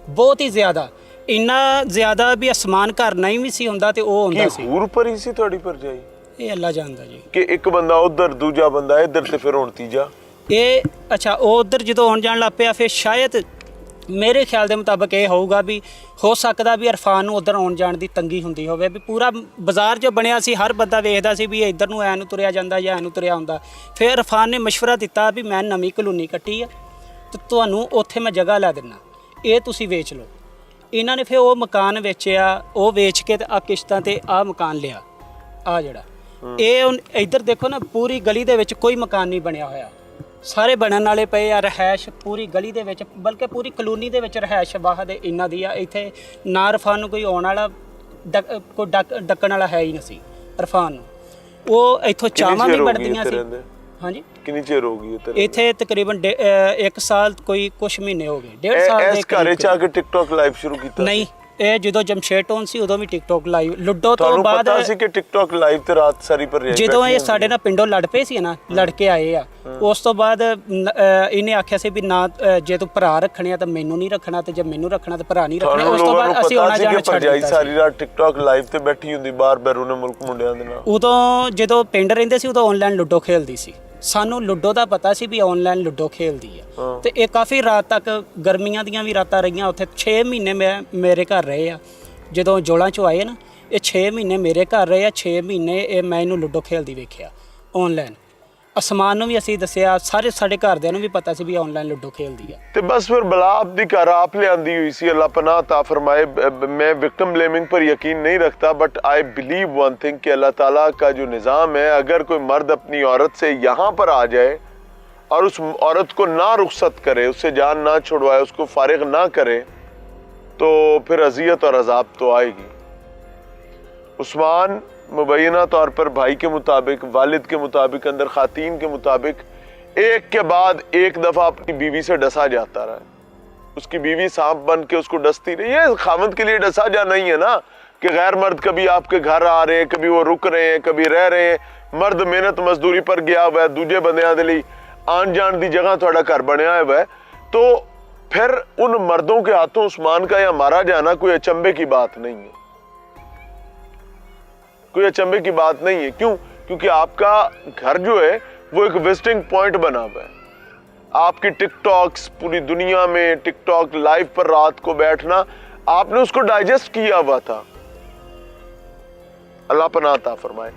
[SPEAKER 6] ਬਹੁਤ ਹੀ ਜ਼ਿਆਦਾ, ਇੰਨਾ ਜ਼ਿਆਦਾ ਵੀ ਅਸਮਾਨ ਘਰ ਨਹੀਂ ਵੀ ਸੀ ਹੁੰਦਾ ਤੇ ਉਹ ਹੁੰਦਾ ਸੀ।
[SPEAKER 1] ਹੂਰ ਭਰੀ ਸੀ ਤੁਹਾਡੀ ਭਰਜਾਈ?
[SPEAKER 6] ਇਹ ਅੱਲਾ ਜਾਣਦਾ ਜੀ,
[SPEAKER 1] ਕਿ ਇੱਕ ਬੰਦਾ ਉਧਰ, ਦੂਜਾ ਬੰਦਾ ਇੱਧਰ ਤੇ ਫਿਰ ਹੁਣ ਤੀਜਾ।
[SPEAKER 6] ਇਹ ਅੱਛਾ, ਉਹ ਉਧਰ ਜਦੋਂ ਆਉਣ ਜਾਣ ਲੱਗ ਪਿਆ, ਫਿਰ ਸ਼ਾਇਦ ਮੇਰੇ ਖਿਆਲ ਦੇ ਮੁਤਾਬਕ ਇਹ ਹੋਊਗਾ ਵੀ ਹੋ ਸਕਦਾ ਵੀ ਇਰਫਾਨ ਨੂੰ ਉਧਰ ਆਉਣ ਜਾਣ ਦੀ ਤੰਗੀ ਹੁੰਦੀ ਹੋਵੇ ਵੀ ਪੂਰਾ ਬਾਜ਼ਾਰ ਜੋ ਬਣਿਆ ਸੀ ਹਰ ਬੰਦਾ ਵੇਖਦਾ ਸੀ ਵੀ ਇੱਧਰ ਨੂੰ ਐ ਨੂੰ ਤੁਰਿਆ ਜਾਂਦਾ ਜਾਂ ਐ ਨੂੰ ਤੁਰਿਆ ਹੁੰਦਾ। ਫਿਰ ਇਰਫਾਨ ਨੇ ਮਸ਼ਵਰਾ ਦਿੱਤਾ ਵੀ ਮੈਂ ਨਵੀਂ ਕਲੋਨੀ ਕੱਟੀ ਆ ਤੇ ਤੁਹਾਨੂੰ ਉੱਥੇ ਮੈਂ ਜਗ੍ਹਾ ਲੈ ਦਿੰਦਾ, ਇਹ ਤੁਸੀਂ ਵੇਚ ਲਓ। ਇਹਨਾਂ ਨੇ ਫਿਰ ਉਹ ਮਕਾਨ ਵੇਚਿਆ, ਉਹ ਵੇਚ ਕੇ ਤੇ ਆ ਕਿਸ਼ਤਾਂ ਤੇ ਆ ਮਕਾਨ ਲਿਆ। ਆ ਜਿਹੜਾ ਇਹ ਹੁਣ ਇੱਧਰ ਦੇਖੋ ਨਾ, ਪੂਰੀ ਗਲੀ ਦੇ ਵਿੱਚ ਕੋਈ ਮਕਾਨ ਨਹੀਂ ਬਣਿਆ ਹੋਇਆ, ਸਾਰੇ ਬਣਨ ਵਾਲੇ ਪਏ ਆ। ਰਹਿائش ਪੂਰੀ ਗਲੀ ਦੇ ਵਿੱਚ, ਬਲਕਿ ਪੂਰੀ ਕਲੋਨੀ ਦੇ ਵਿੱਚ ਰਹਿائش ਬਾਹਰ ਦੇ ਇਹਨਾਂ ਦੀ ਆ। ਇੱਥੇ ਨਾ ਇਰਫਾਨ ਨੂੰ ਕੋਈ ਆਉਣ ਵਾਲਾ ਕੋਈ ਡੱਕਣ ਵਾਲਾ ਹੈ ਹੀ ਨਹੀਂ ਸੀ ਇਰਫਾਨ ਨੂੰ। ਉਹ ਇੱਥੋਂ ਚਾਵਾਂ ਵੀ ਵੜਦੀਆਂ ਸੀ। ਹਾਂਜੀ,
[SPEAKER 1] ਕਿੰਨੀ ਚਿਰ ਹੋ ਗਈ
[SPEAKER 6] ਇੱਥੇ? ਤਕਰੀਬਨ 1 ਸਾਲ ਕੋਈ ਕੁਝ ਮਹੀਨੇ ਹੋ ਗਏ, 1.5 ਸਾਲ ਦੇ।
[SPEAKER 1] ਇਸ ਘਰੇ ਚ ਆ ਕੇ ਟਿਕਟੌਕ ਲਾਈਵ ਸ਼ੁਰੂ ਕੀਤਾ?
[SPEAKER 6] ਨਹੀਂ, ਇਹ ਜਦੋਂ ਜਮਸ਼ੇਦ ਟਾਊਨ ਸੀ ਉਦੋਂ ਵੀ ਟਿਕਟੌਕ ਲਾਈਵ। ਲੁੱਡੋ ਤੋਂ
[SPEAKER 1] ਤੁਹਾਨੂੰ
[SPEAKER 6] ਬਾਅਦ
[SPEAKER 1] ਪਤਾ ਸੀ ਕਿ ਟਿਕਟੌਕ ਲਾਈਵ ਤੇ ਰਾਤ ਸਾਰੀ ਪਰ ਰਹੀ?
[SPEAKER 6] ਜਦੋਂ ਇਹ ਸਾਡੇ ਨਾਲ ਪਿੰਡੋਂ ਲੜ ਪਏ ਸੀ ਨਾ, ਲੜ ਕੇ ਆਏ ਆ, ਉਸ ਤੋਂ ਬਾਅਦ ਇਹਨੇ ਆਖਿਆ ਸੀ ਵੀ ਨਾ ਜੇ ਤੂੰ ਭਰਾ ਰੱਖਣੇ ਆ ਤਾਂ ਮੈਨੂੰ ਨਹੀਂ ਰੱਖਣਾ, ਤੇ ਜੇ ਮੈਨੂੰ ਰੱਖਣਾ ਤਾਂ ਭਰਾ ਨਹੀਂ ਰੱਖਣੇ। ਉਸ ਤੋਂ ਬਾਅਦ ਅਸੀਂ ਆਉਣਾ ਜਾਣਾ ਛੱਡ ਦਿੱਤਾ।
[SPEAKER 1] ਸਾਰੀ ਰਾਤ ਟਿਕਟੌਕ ਲਾਈਵ ਤੇ ਬੈਠੀ ਹੁੰਦੀ ਬਾਹਰ ਬੈਰੂਨੇ ਮੁਲਕ ਮੁੰਡਿਆਂ ਦੇ ਨਾਲ।
[SPEAKER 6] ਉਦੋਂ ਜਦੋਂ ਪਿੰਡ ਰਹਿੰਦੇ ਸੀ ਉਦੋਂ ਆਨਲਾਈਨ ਲੁੱਡੋ ਖੇਲਦੀ ਸੀ। ਸਾਨੂੰ ਲੁੱਡੋ ਦਾ ਪਤਾ ਸੀ ਵੀ ਆਨਲਾਈਨ ਲੁੱਡੋ ਖੇਲਦੀ ਆ। ਤੇ ਇਹ ਕਾਫੀ ਰਾਤ ਤੱਕ, ਗਰਮੀਆਂ ਦੀਆਂ ਵੀ ਰਾਤਾਂ ਰਹੀਆਂ ਉੱਥੇ। 6 ਮਹੀਨੇ ਮੇਰੇ ਘਰ ਰਹੇ ਆ। ਜਦੋਂ ਜੋਲਾਂ ਚੋਂ ਆਏ ਨਾ, ਇਹ 6 ਮਹੀਨੇ ਮੇਰੇ ਘਰ ਰਹੇ ਆ। 6 ਮਹੀਨੇ ਇਹ ਮੈਂ ਇਹਨੂੰ ਲੁੱਡੋ ਖੇਲਦੀ ਵੇਖਿਆ ਆਨਲਾਈਨ। ਅਸਮਾਨ ਨੂੰ ਵੀ ਅਸੀਂ ਦੱਸਿਆ, ਸਾਰੇ ਸਾਡੇ ਘਰਦਿਆਂ ਨੂੰ ਵੀ ਪਤਾ ਸੀ ਵੀ ਆਨਲਾਈਨ ਲੁੱਡੋ ਖੇਲਦੀ ਆ।
[SPEAKER 1] ਤੇ ਬਸ ਫਿਰ ਬਲਾ ਆਪਦੀ ਘਰ ਆਪ ਲਿਆਂਦੀ ਹੋਈ ਸੀ। ਅੱਲਾਹ पनाह अता फरमाए। मैं विक्टिम ब्लेमिंग पर यकीन नहीं रखता, but I believe one thing कि अल्लाह ताला का जो निज़ाम है, अगर कोई मर्द अपनी औरत से यहाँ पर आ जाए और उस औरत को ना रुखसत करे, उससे जान ना छुड़वाए, उसको फारिग ना करे, तो फिर अजियत और अजाब तो आएगी। उस्मान मुबैना तौर पर भाई के मुताबिक, वालिद के मुताबिक, अंदर खातीन के मुताबिक एक के बाद एक दफ़ा अपनी बीवी से डसा जाता रहा। उसकी बीवी सांप बन के उसको डसती रही। ये खामद के लिए डसा जा नहीं है ना कि गैर मर्द कभी आपके घर आ रहे हैं, कभी वो रुक रहे हैं, कभी रह रहे हैं। मर्द मेहनत मजदूरी पर गया हुआ है, दूजे बंदियां दे लई आन जान दी जगह थोड़ा घर बनया हुआ है, तो फिर उन मर्दों के हाथों उस्मान का या मारा जाना कोई अचंभे की बात नहीं है। कोई अचंभे की बात नहीं है। क्यों? क्योंकि आपका घर जो है वो एक विजिटिंग पॉइंट बना हुआ है। आपकी टिकटॉक्स पूरी दुनिया में, टिकटॉक लाइव पर रात को बैठना, आपने उसको डाइजेस्ट किया हुआ था। अल्लाह पनाह अता फरमाए।